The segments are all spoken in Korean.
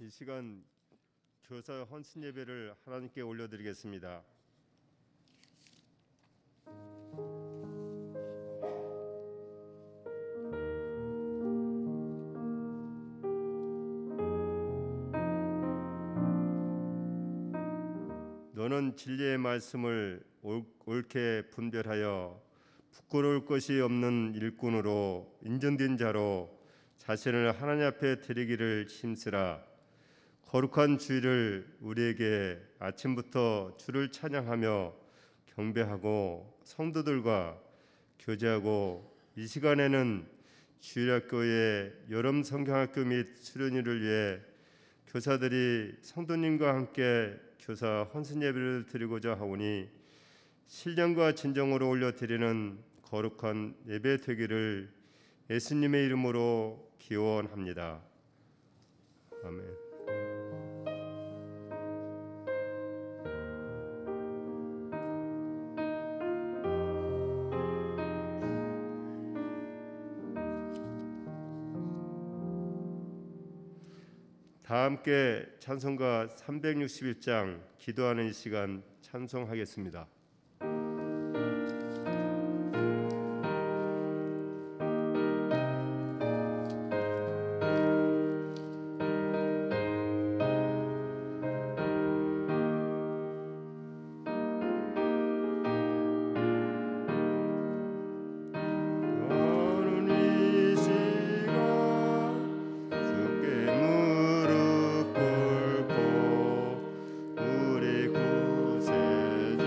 이 시간 교사 헌신 예배를 하나님께 올려드리겠습니다. 너는 진리의 말씀을 옳게 분별하여 부끄러울 것이 없는 일꾼으로 인정된 자로 자신을 하나님 앞에 드리기를 힘쓰라. 거룩한 주일을 우리에게 아침부터 주를 찬양하며 경배하고 성도들과 교제하고, 이 시간에는 주일학교의 여름 성경학교 및 수련회를 위해 교사들이 성도님과 함께 교사 헌신 예배를 드리고자 하오니 신령과 진정으로 올려드리는 거룩한 예배 되기를 예수님의 이름으로 기원합니다. 아멘. 다 함께 찬송가 361장 기도하는 이 시간 찬송하겠습니다. 우리 구세주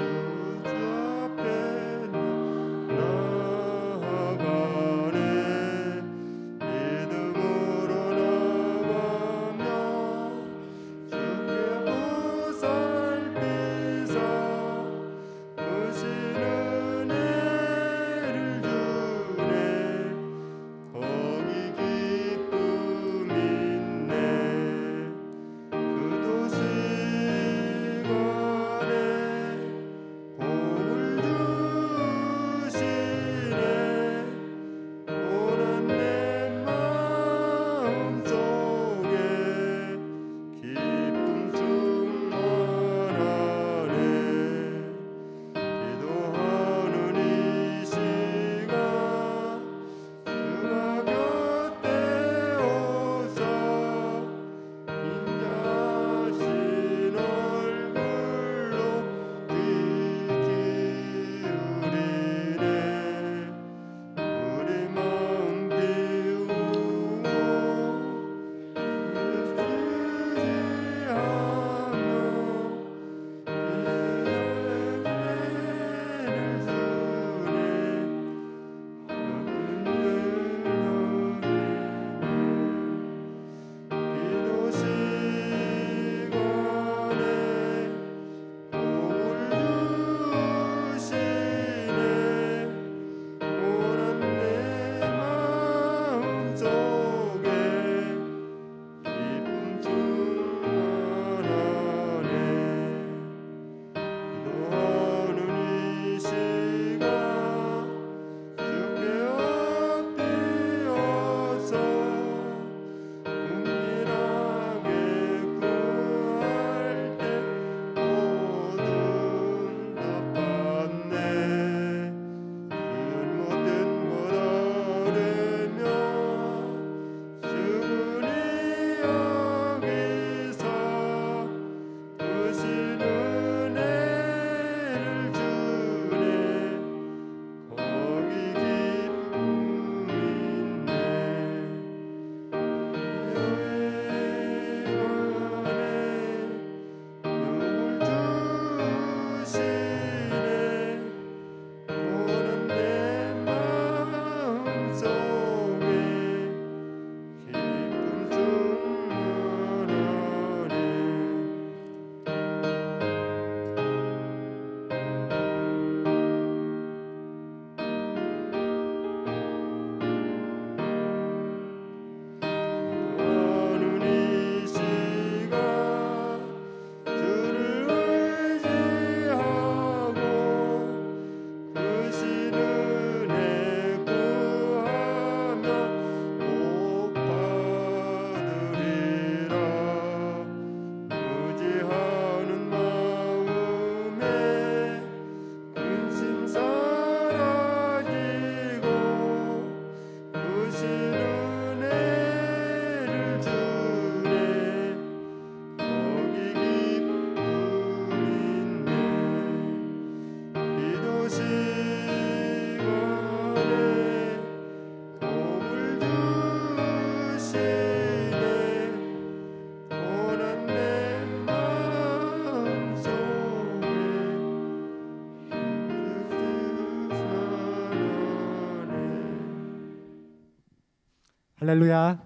할렐루야.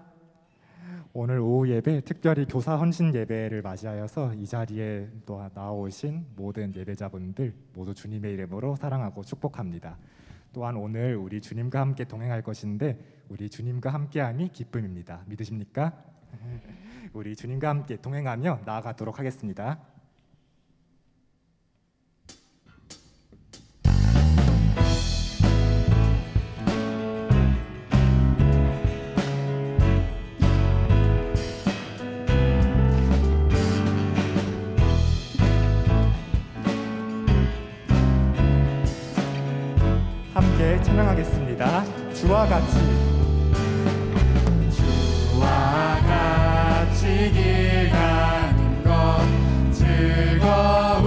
오늘 오후 예배 특별히 교사 헌신 예배를 맞이하여서 이 자리에 또 나오신 모든 예배자분들 모두 주님의 이름으로 사랑하고 축복합니다. 또한 오늘 우리 주님과 함께 동행할 것인데 우리 주님과 함께함이 기쁨입니다. 믿으십니까? 우리 주님과 함께 동행하며 나아가도록 하겠습니다. 함께 찬양하겠습니다. 주와 같이 길 가는 것 즐거운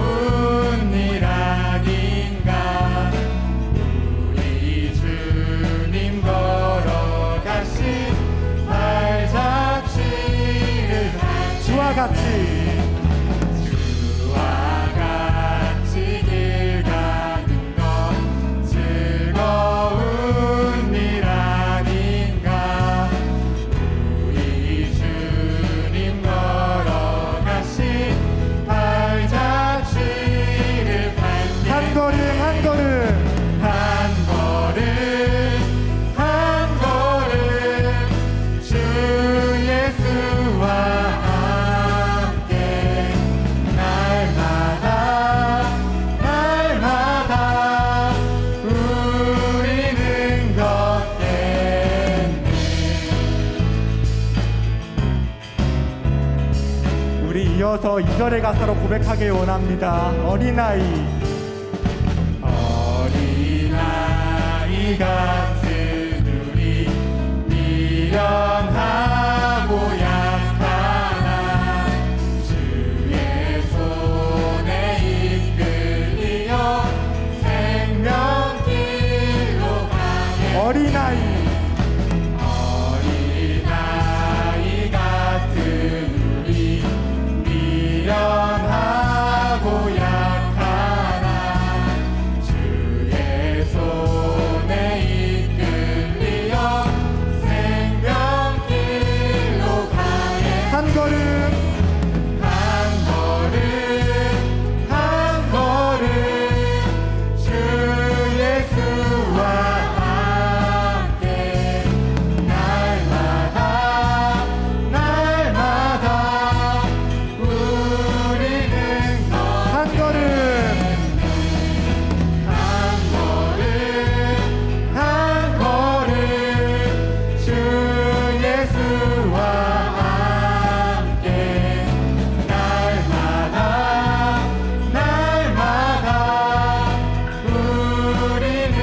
일 아닌가. 우리 주님 걸어가신 발자취를 주와 같이 길 가는 것 즐거운 일 아닌가. 우리 주님 걸어가신 발자취를 밟게 한 걸음 한 걸음 한 걸음 한 걸음 주 예수와 함께 날마다 날마다 우리는 걷겠네. 우리 이어서 2절의 가사로 고백하길 원합니다. 어린아이 같은 우리 미련하고 약하나 주의 손에 이끌리어 생명길로 가게. 어린아이 같은 우리 미련하고 약하나 주의 손에 이끌리어 생명길로 가게. 한 걸음 한 걸음 한 걸음 주 예수와 함께 날마다 날마다 우리는 한 걸음 한 걸음 한 걸음 주 예수와 함께 날마다 날마다 우리는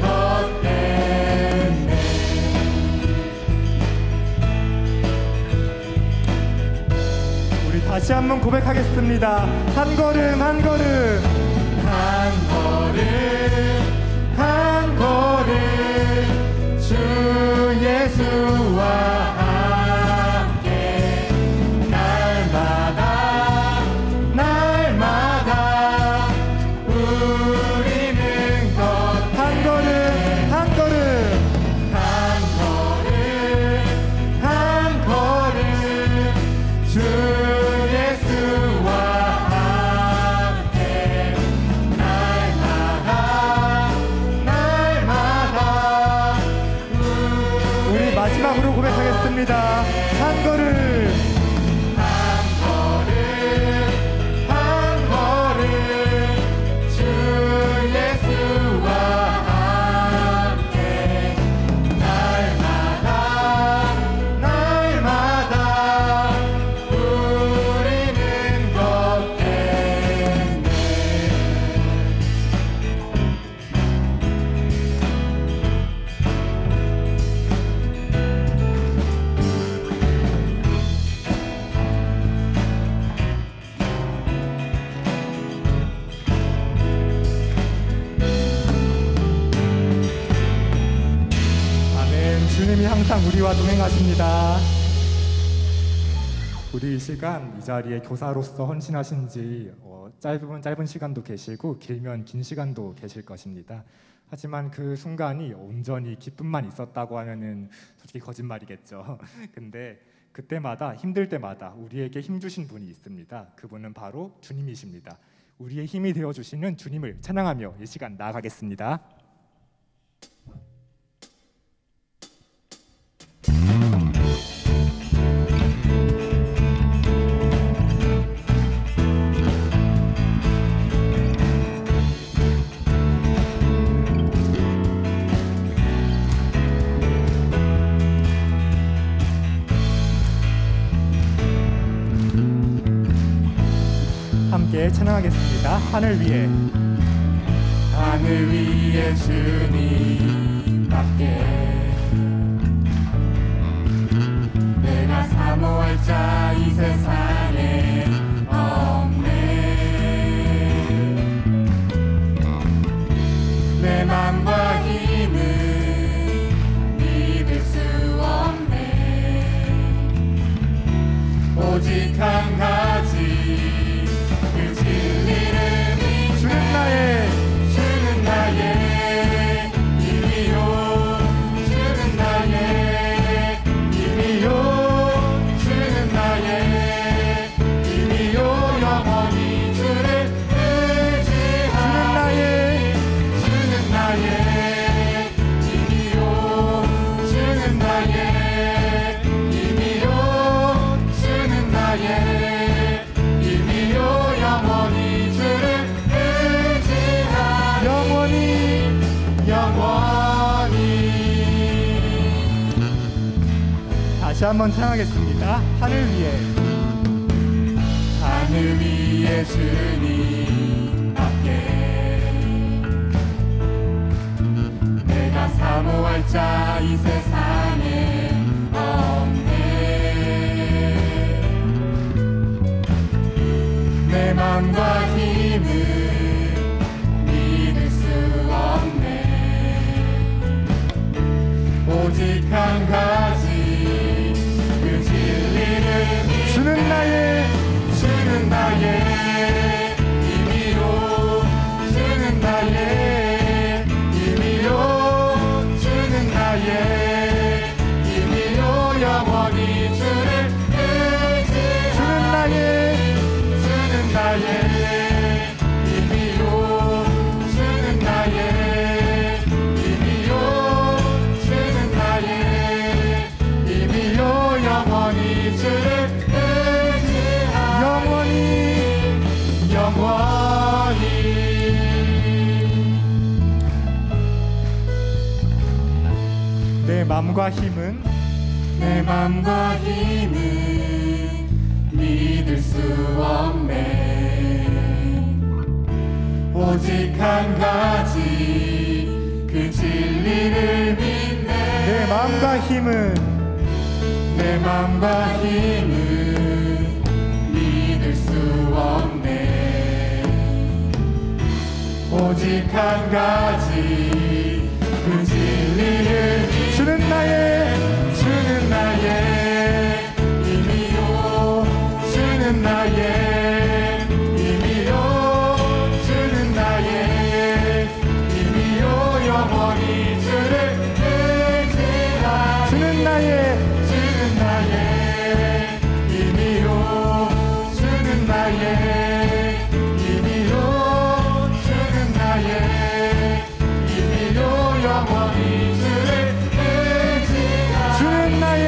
걷겠네. 우리 다시 한번 고백하겠습니다. 한 걸음 한 걸음 한 걸음 한 걸음 주 예수와 함께 날마다 날마다 우리는 한 걸음 한 걸음 한 걸음 한 걸음 주 예수와 함께 날마다 날마다 우리 마지막으로 고백하겠습니다. 한 걸음 한 걸음 한 걸음 주 예수와 함께 날마다 날마다 우리는 걷겠네. 아멘. 주님이 항상 우리와 동행하십니다. 우리 이 시간 이 자리에 교사로서 헌신하신 지 짧은 시간도 계시고 길면 긴 시간도 계실 것입니다. 하지만 그 순간이 온전히 기쁨만 있었다고 하면은 솔직히 거짓말이겠죠. 근데 그때마다 힘들 때마다 우리에게 힘 주신 분이 있습니다. 그분은 바로 주님이십니다. 우리의 힘이 되어 주시는 주님을 찬양하며 이 시간 나아가겠습니다. 함께 찬양하겠습니다. 하늘 위에 주님답게 내가 사모할 자 이 세상에 없네. 내 맘과 힘은 믿을 수 없네. 오직 한 가지 주는 나의 힘이요. 주는 나의 힘이요. 주는 나의 힘이요. 영원히 주를 의지하리. 주는 나의 힘이요. 주는 나의 힘이요. 주는 나의 힘이요. 영원히 다시 한번 찬양하겠습니다. 하늘 위에 주님답게 내가 사모할 자 이 세상에 없네. 내 맘과 힘은 믿을 수 없네. 오직 한 가지 주는 나의 힘이요. 주는 나의 힘이요. 주는 나의 힘이요. 영원히 주를 의지하리. 주는 나의 힘이요. 주는 나의 힘이요. 주는 나의 힘이요. 영원히 주를 영원히 내 맘과 힘은 믿을 수 없네. 오직 한 가지 그 진리를 믿네. 내 맘과 힘은 믿을 수 없네. 오직 한 가지 그 진리를 주는 나의 힘이요. 주는 나의 힘이요. 주는 나의 힘이요. 영원히 주를 의지하리. 주는 나의 힘이요. 주는 나의 힘이요. 주는 나의 힘이요. 영원히 주를 의지하리. 주는 나의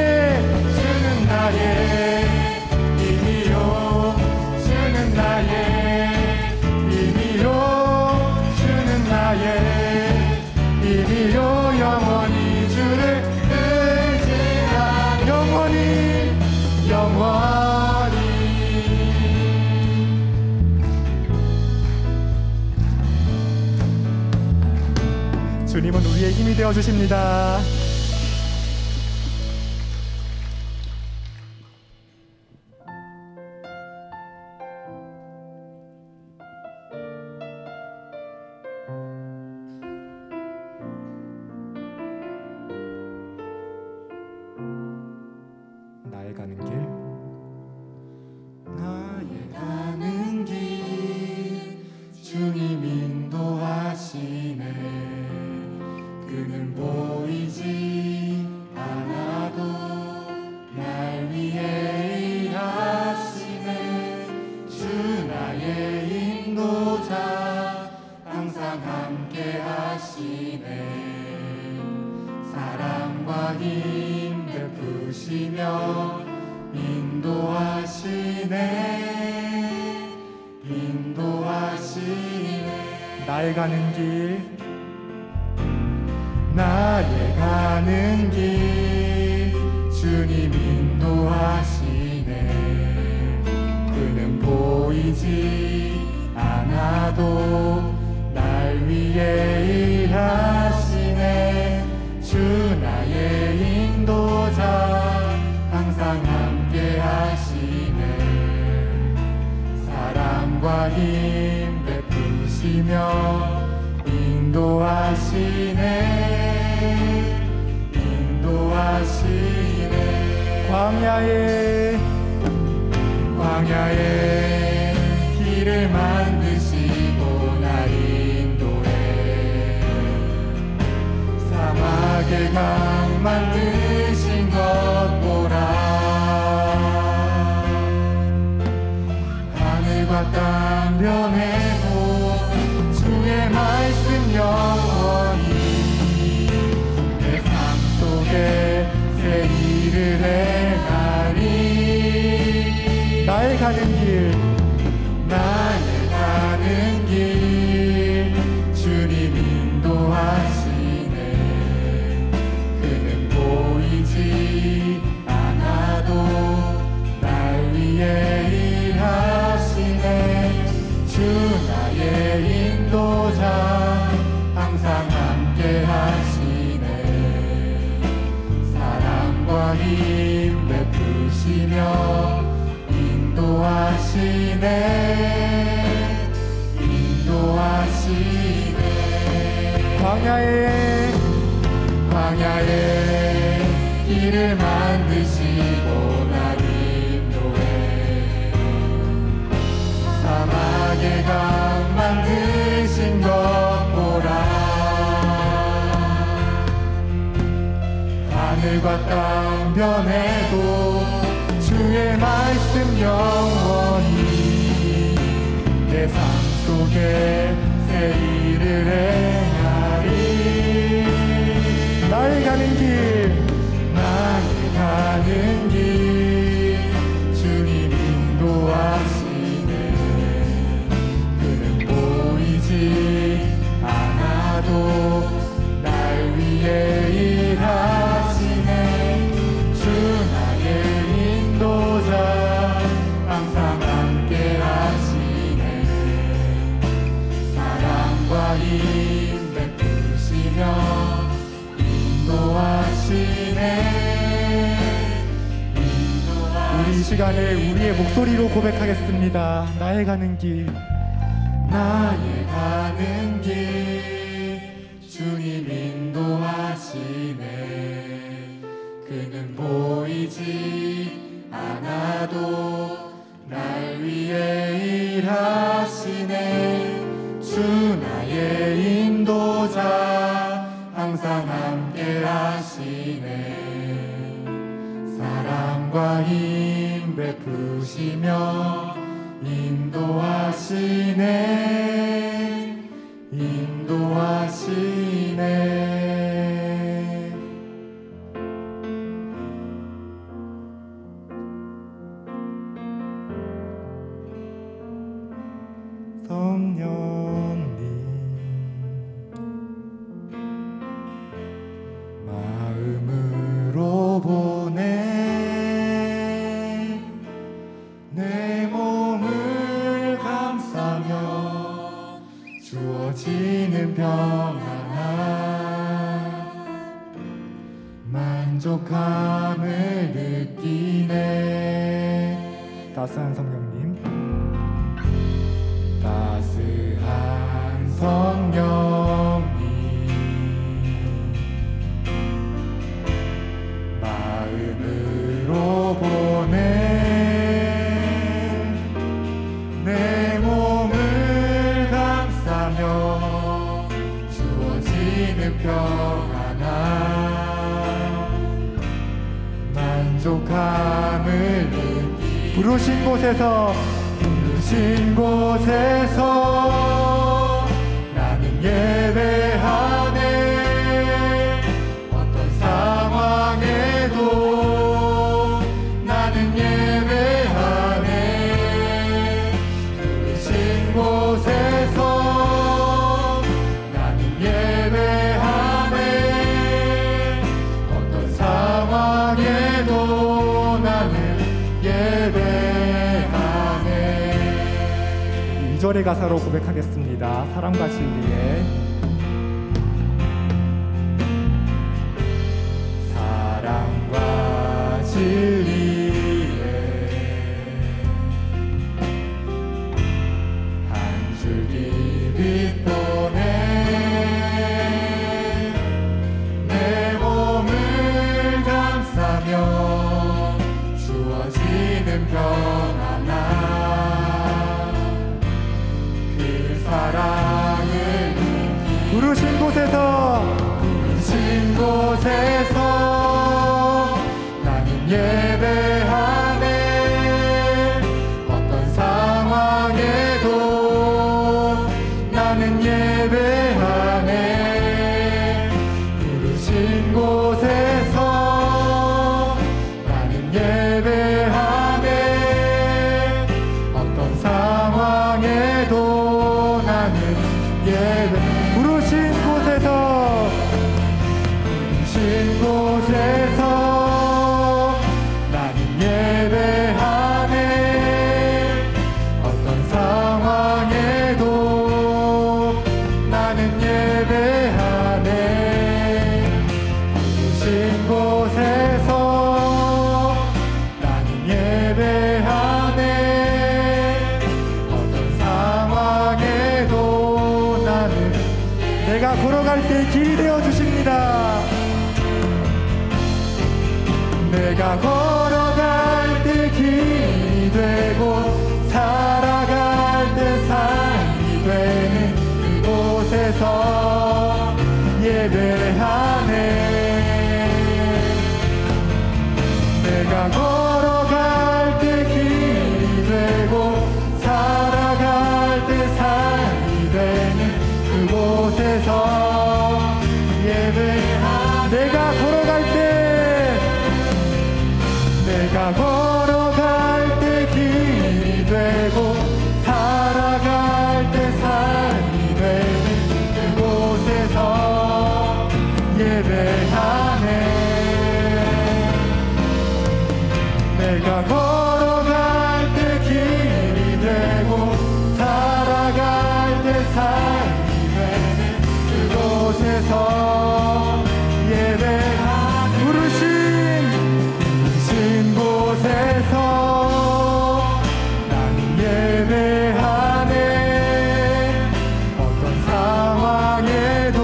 힘이요. 주는 나의 힘이요. 주는 나의 힘이요. 영원히 주를 의지하리. 영원히 주님은 우리의 힘이 되어 주십니다. 나의 가는 길 주님 인도하시네. 힘 베푸시며 인도하시네 나의 가는 길 주님 인도하시네 그는 보이지 않아도 날 위해 일하시네 주 나의 인도자 항상 함께 하시네 사랑과 힘 베푸시며 인도하시네 광야에 길을 만드시고 날 인도해 사막에 강 만드신 것 보라 하늘과 땅 변해도 주의 말씀 영원히 내 삶 속에 새 일을 행하리 나의 가는 길 주님 인도하시네 그는 보이지 않아도 날 위해 일하시네 주 나의 인도자 항상 함께 하시네 사랑과 힘 베푸시며 인도하시네 광야에 길을 만드시고 날 인도해 사막에 강 만드신 것 보라 하늘과 땅 변해도 주의 말씀 영원히 내 삶 속에 새 일을 행하리 나의 가는 길 주님 인도하시네 그는 보이지 않아도 날 위해 일하시네 주 나의 인도자 항상 함께 하시네 사랑과 힘 베푸시며 인도하시네 우리 이 시간에 우리의 목소리로 고백하겠습니다 나의 가는 길 주님 인도하시네 그는 보이지 않아도 날 위해 일하시네 주 나의 인도자 항상 함께 하시네 사랑과 힘 베푸시며 인도하시네 성령님 마음으로 보내 내 몸을 감싸며 주어지는 평안함 만족함을 느끼네 따스한 성령님 따스한 성령님 마음으로 보내 내 몸을 감싸며 주어지는 평안함 만족함을 느끼 부르신 곳에서 나는 예배하네 어떤 상황 구절의 가사로 고백하겠습니다. 사랑과 진리의 사랑과 진리의 한 줄기 빛보내 내 몸을 감싸며 주어지는 평안함 그 사랑을 부르신 곳에서 나는 예배하네 어떤 상황에도 나는 예배하네 부르신 곳에서 나는 예배하네 어떤 상황에도 나는 예배 부르신 곳에서 나는 예배하네 어떤 상황에도 나는 예배하네 부르신 곳에서 나는 예배하네 어떤 상황에도 나는 내가 걸어갈 때 길이 되어 주십니다. 내가 걸어갈 때 길이 되고 살아갈 때 삶이 되는 그곳에서 예배하네 내가 걸어갈 때 길이 되고 살아갈 때 삶이 되는 그곳에서 예배하네 내가 걸어갈 때 길이 되고 살아갈 때 삶이 되는 그곳에서 예배하네 내가 걸어갈 때 길이 되고 살아갈 때 삶이 되는 그곳에서 예배하네 부르신 곳에서 나는 예배하네 어떤 상황에도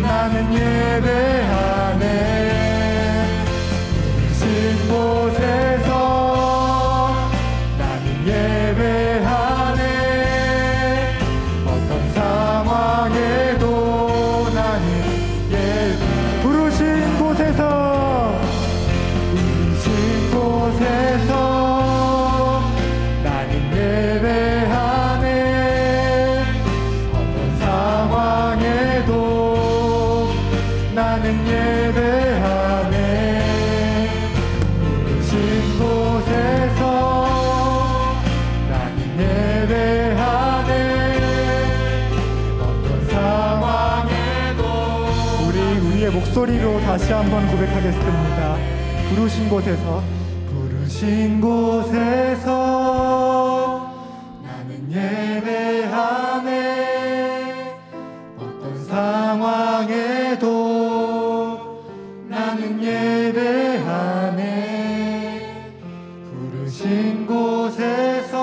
나는 예배하네 부르신 곳에서 나는 예배하네 어떤 상황에도 나는 부르신 곳에서 나는 예배하네 어떤 상황에도 나는 예배하네 부르신 곳에서 나는 예배하네 어떤 상황에도 우리의 목소리로 다시 한번 고백하겠습니다. 부르신 곳에서 나는 예배하네 어떤 상황에도 나는 예배하네 부르신 곳에서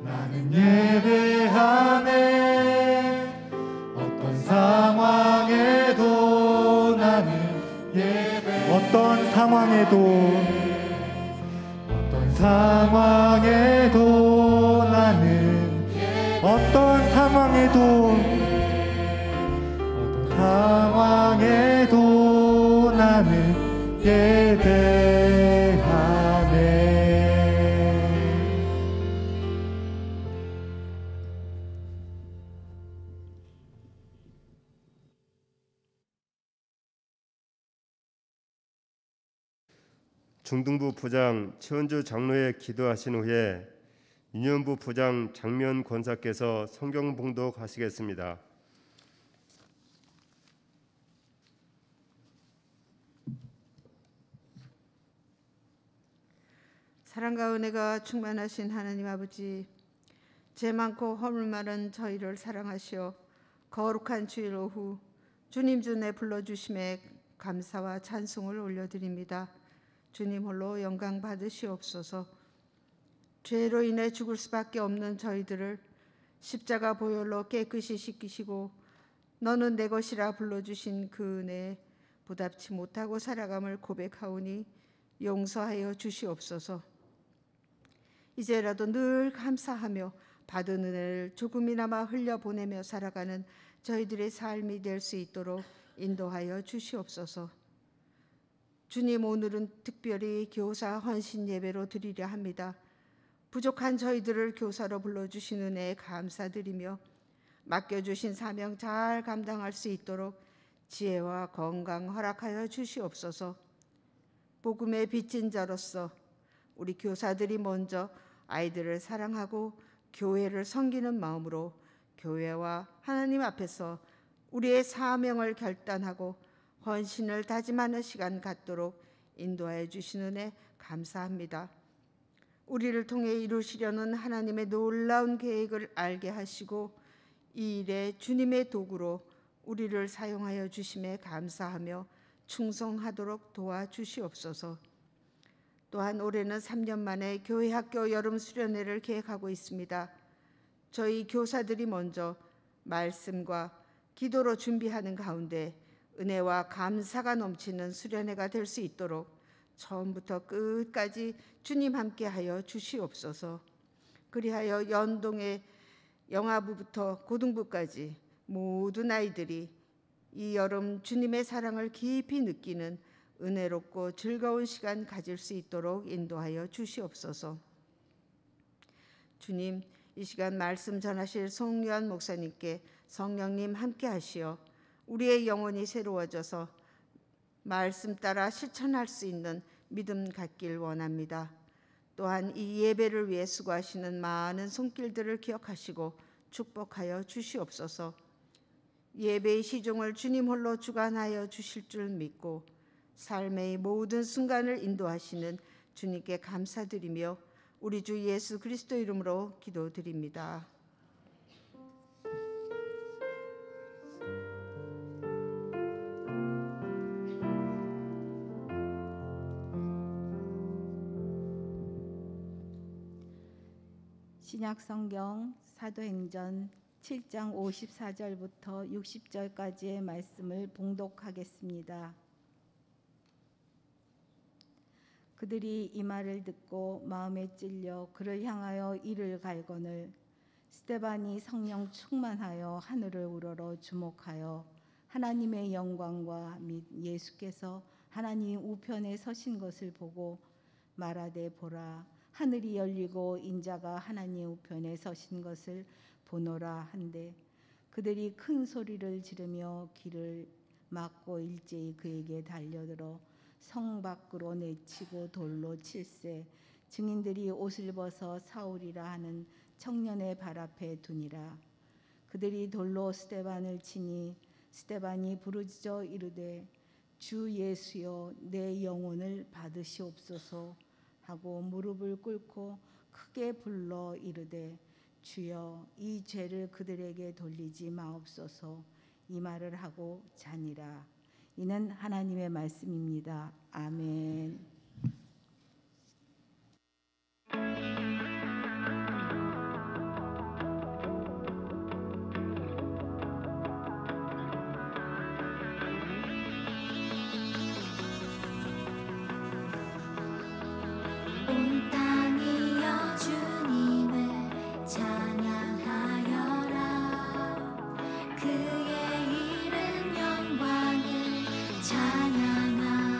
나는 예배하네 어떤 상황에도 나는 어떤 상황에도 나는 어떤 상황에도 나는 예배하네 중등부 부장 최은주 장로에 기도하신 후에 유년부 부장 장면 권사께서 성경 봉독하시겠습니다. 사랑과 은혜가 충만하신 하나님 아버지, 죄 많고 허물 많은 저희를 사랑하시어 거룩한 주일 오후 주님 전에 불러주심에 감사와 찬송을 올려드립니다. 주님 홀로 영광 받으시옵소서. 죄로 인해 죽을 수밖에 없는 저희들을 십자가 보혈로 깨끗이 씻기시고 너는 내 것이라 불러주신 그 은혜에 보답치 못하고 살아감을 고백하오니 용서하여 주시옵소서. 이제라도 늘 감사하며 받은 은혜를 조금이나마 흘려보내며 살아가는 저희들의 삶이 될 수 있도록 인도하여 주시옵소서. 주님, 오늘은 특별히 교사 헌신 예배로 드리려 합니다. 부족한 저희들을 교사로 불러주신 은혜에 감사드리며 맡겨주신 사명 잘 감당할 수 있도록 지혜와 건강 허락하여 주시옵소서. 복음의 빚진 자로서 우리 교사들이 먼저 아이들을 사랑하고 교회를 섬기는 마음으로 교회와 하나님 앞에서 우리의 사명을 결단하고 헌신을 다짐하는 시간 갖도록 인도하여 주시는 은혜 감사합니다. 우리를 통해 이루시려는 하나님의 놀라운 계획을 알게 하시고 이 일에 주님의 도구로 우리를 사용하여 주심에 감사하며 충성하도록 도와주시옵소서. 또한 올해는 3년 만에 교회학교 여름 수련회를 계획하고 있습니다. 저희 교사들이 먼저 말씀과 기도로 준비하는 가운데 은혜와 감사가 넘치는 수련회가 될 수 있도록 처음부터 끝까지 주님 함께하여 주시옵소서. 그리하여 연동의 영아부부터 고등부까지 모든 아이들이 이 여름 주님의 사랑을 깊이 느끼는 은혜롭고 즐거운 시간 가질 수 있도록 인도하여 주시옵소서. 주님, 이 시간 말씀 전하실 송유한 목사님께 성령님 함께 하시어 우리의 영혼이 새로워져서 말씀 따라 실천할 수 있는 믿음 갖길 원합니다. 또한 이 예배를 위해 수고하시는 많은 손길들을 기억하시고 축복하여 주시옵소서. 예배의 시종을 주님 홀로 주관하여 주실 줄 믿고 삶의 모든 순간을 인도하시는 주님께 감사드리며 우리 주 예수 그리스도 이름으로 기도드립니다. 신약성경 사도행전 7장 54절부터 60절까지의 말씀을 봉독하겠습니다. 그들이 이 말을 듣고 마음에 찔려 그를 향하여 이를 갈거늘 스데반이 성령 충만하여 하늘을 우러러 주목하여 하나님의 영광과 및 예수께서 하나님 우편에 서신 것을 보고 말하되 보라 하늘이 열리고 인자가 하나님 우편에 서신 것을 보노라 한데 그들이 큰 소리를 지르며 길을 막고 일제히 그에게 달려들어 성 밖으로 내치고 돌로 칠세 증인들이 옷을 벗어 사울이라 하는 청년의 발 앞에 두니라. 그들이 돌로 스데반을 치니 스데반이 부르짖어 이르되 주 예수여 내 영혼을 받으시옵소서 하고 무릎을 꿇고 크게 불러 이르되 주여 이 죄를 그들에게 돌리지 마옵소서 이 말을 하고 자니라. 이는 하나님의 말씀입니다. 아멘. 온 땅이여 주님을 찬양하여라. 그의 이름 영광을 찬양하여라.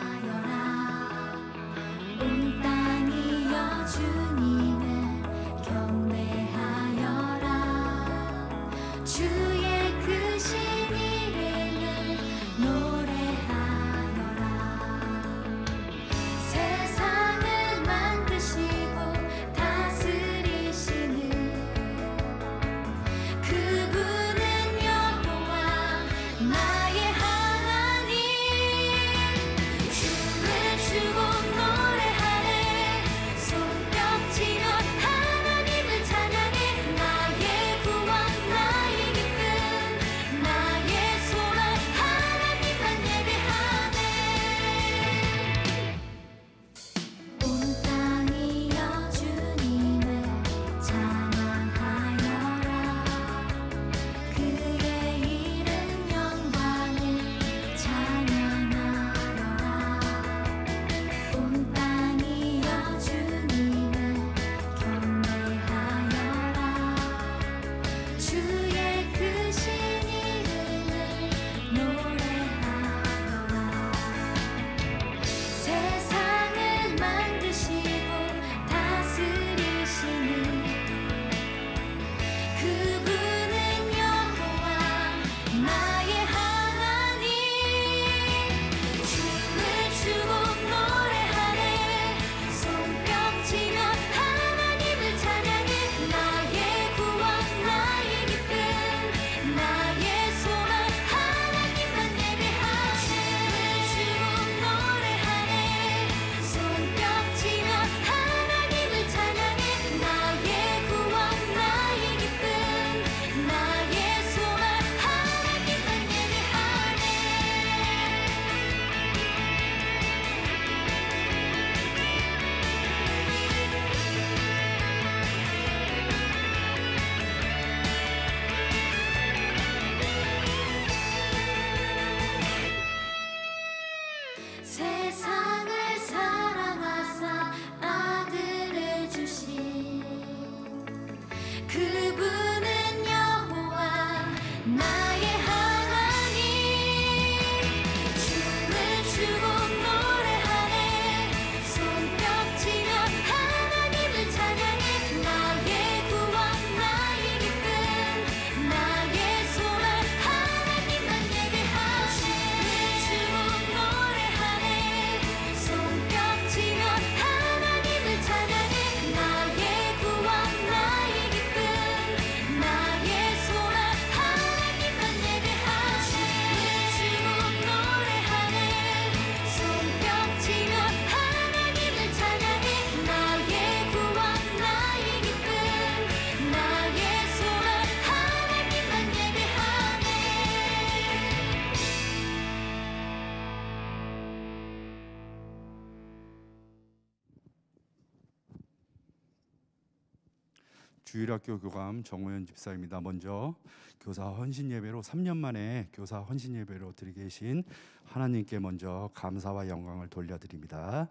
주일학교 교감 정호연 집사입니다. 먼저 교사 헌신 예배로 3년 만에 교사 헌신 예배로 드리게 계신 하나님께 먼저 감사와 영광을 돌려드립니다.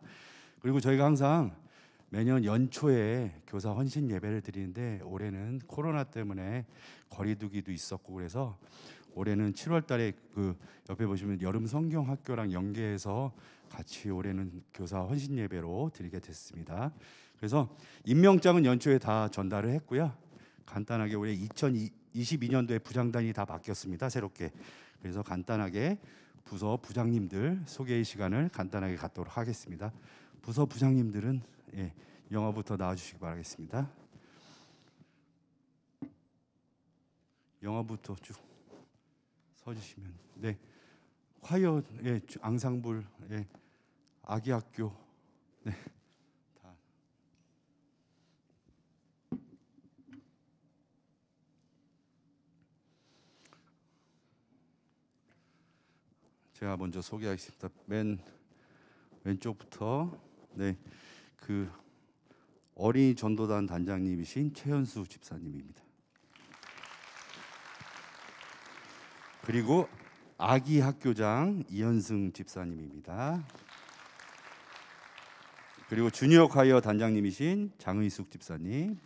그리고 저희가 항상 매년 연초에 교사 헌신 예배를 드리는데 올해는 코로나 때문에 거리두기도 있었고 그래서 올해는 7월 달에 그 옆에 보시면 여름 성경 학교랑 연계해서 같이 올해는 교사 헌신 예배로 드리게 됐습니다. 그래서 임명장은 연초에 다 전달을 했고요. 간단하게 올해 2022년도에 부장단이 다 바뀌었습니다. 새롭게. 그래서 간단하게 부서 부장님들 소개의 시간을 간단하게 갖도록 하겠습니다. 부서 부장님들은 영화부터 나와주시기 바라겠습니다. 영화부터 쭉 서주시면 네. 화요, 앙상블, 아기학교, 네. 다. 제가 먼저 소개하겠습니다. 맨 왼쪽부터 그 어린이 전도단 단장님이신 최현수 집사님입니다. 그리고 아기 학교장 이현승 집사님입니다. 그리고 주니어 콰이어 단장님이신 장의숙 집사님.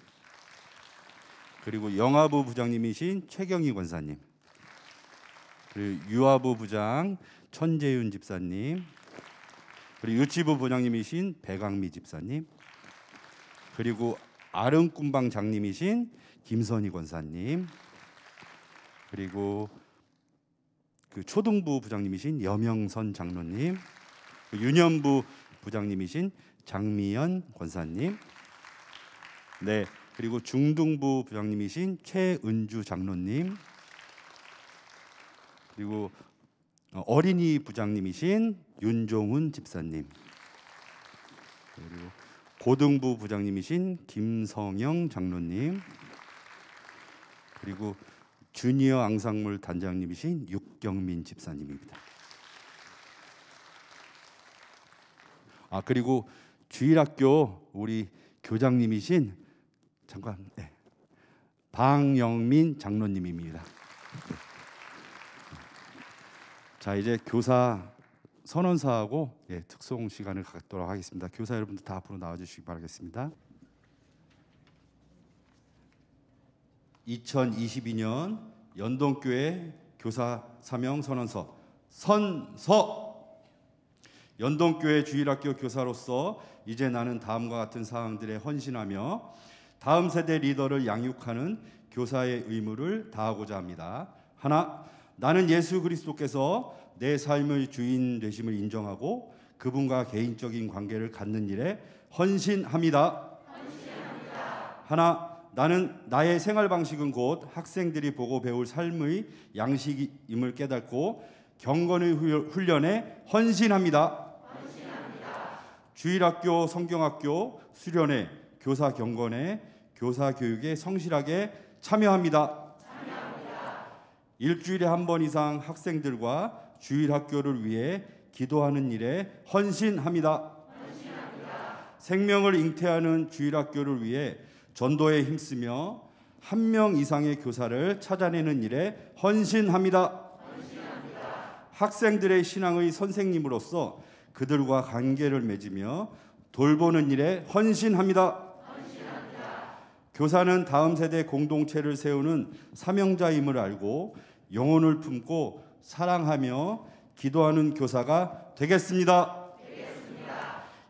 그리고 영화부 부장님이신 최경희 권사님. 그리고 유아부 부장 천재윤 집사님. 그리고 유치부 부장님이신 배강미 집사님. 그리고 아름꿈방 장님이신 김선희 권사님. 그리고 그 초등부 부장님이신 여명선 장로님, 유년부 부장님이신 장미연 권사님, 네, 그리고 중등부 부장님이신 최은주 장로님, 그리고 어린이 부장님이신 윤종훈 집사님, 그리고 고등부 부장님이신 김성영 장로님, 그리고 주니어 앙상블 단장님이신 육경민 집사님입니다. 그리고 주일학교 우리 교장님이신 방영민 장로님입니다. 자, 이제 교사 선언사하고 특송 시간을 갖도록 하겠습니다. 교사 여러분들 다 앞으로 나와주시기 바라겠습니다. 2022년 연동교회 교사 사명 선언서 선서. 연동교회 주일학교 교사로서 이제 나는 다음과 같은 사항들에 헌신하며 다음 세대 리더를 양육하는 교사의 의무를 다하고자 합니다. 하나, 나는 예수 그리스도께서 내 삶의 주인 되심을 인정하고 그분과 개인적인 관계를 갖는 일에 헌신합니다. 하나, 나는 나의 생활 방식은 곧 학생들이 보고 배울 삶의 양식임을 깨닫고 경건의 훈련에 헌신합니다. 주일학교, 성경학교, 수련회, 교사 경건회, 교사 교육에 성실하게 참여합니다. 일주일에 한 번 이상 학생들과 주일학교를 위해 기도하는 일에 헌신합니다. 생명을 잉태하는 주일학교를 위해 전도에 힘쓰며 한 명 이상의 교사를 찾아내는 일에 헌신합니다. 학생들의 신앙의 선생님으로서 그들과 관계를 맺으며 돌보는 일에 헌신합니다. 교사는 다음 세대 공동체를 세우는 사명자임을 알고 영혼을 품고 사랑하며 기도하는 교사가 되겠습니다.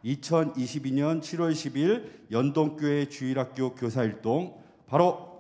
2022년 7월 10일 연동교회 주일학교 교사일동 바로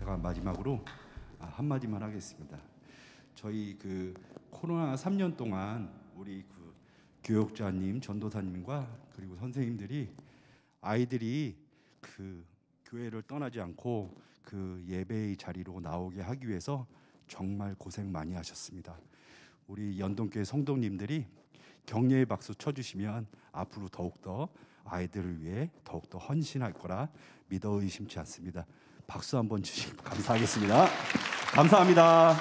제가 마지막으로 한마디만 하겠습니다. 저희 코로나 3년 동안 우리 교육자님, 전도사님과 그리고 선생님들이 아이들이 교회를 떠나지 않고 예배의 자리로 나오게 하기 위해서 정말 고생 많이 하셨습니다. 우리 연동교회 성도님들이 격려의 박수 쳐주시면 앞으로 더욱더 아이들을 위해 더욱더 헌신할 거라 믿어 의심치 않습니다. 박수 한번 주시면 감사하겠습니다. 감사합니다.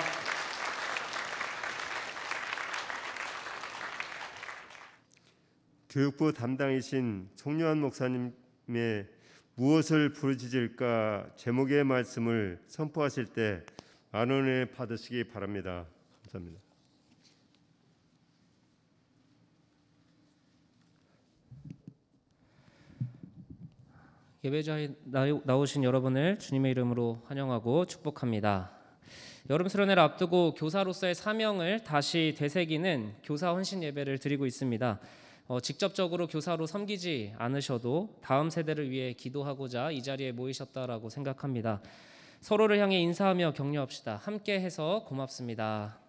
교육부 담당이신 송요한 목사님의 무엇을 부르짖을까 제목의 말씀을 선포하실 때 만원에 받으시기 바랍니다. 감사합니다. 예배자에 나오신 여러분을 주님의 이름으로 환영하고 축복합니다. 여름 수련회를 앞두고 교사로서의 사명을 다시 되새기는 교사 헌신 예배를 드리고 있습니다. 직접적으로 교사로 섬기지 않으셔도 다음 세대를 위해 기도하고자 이 자리에 모이셨다라고 생각합니다. 서로를 향해 인사하며 격려합시다. 함께해서 고맙습니다.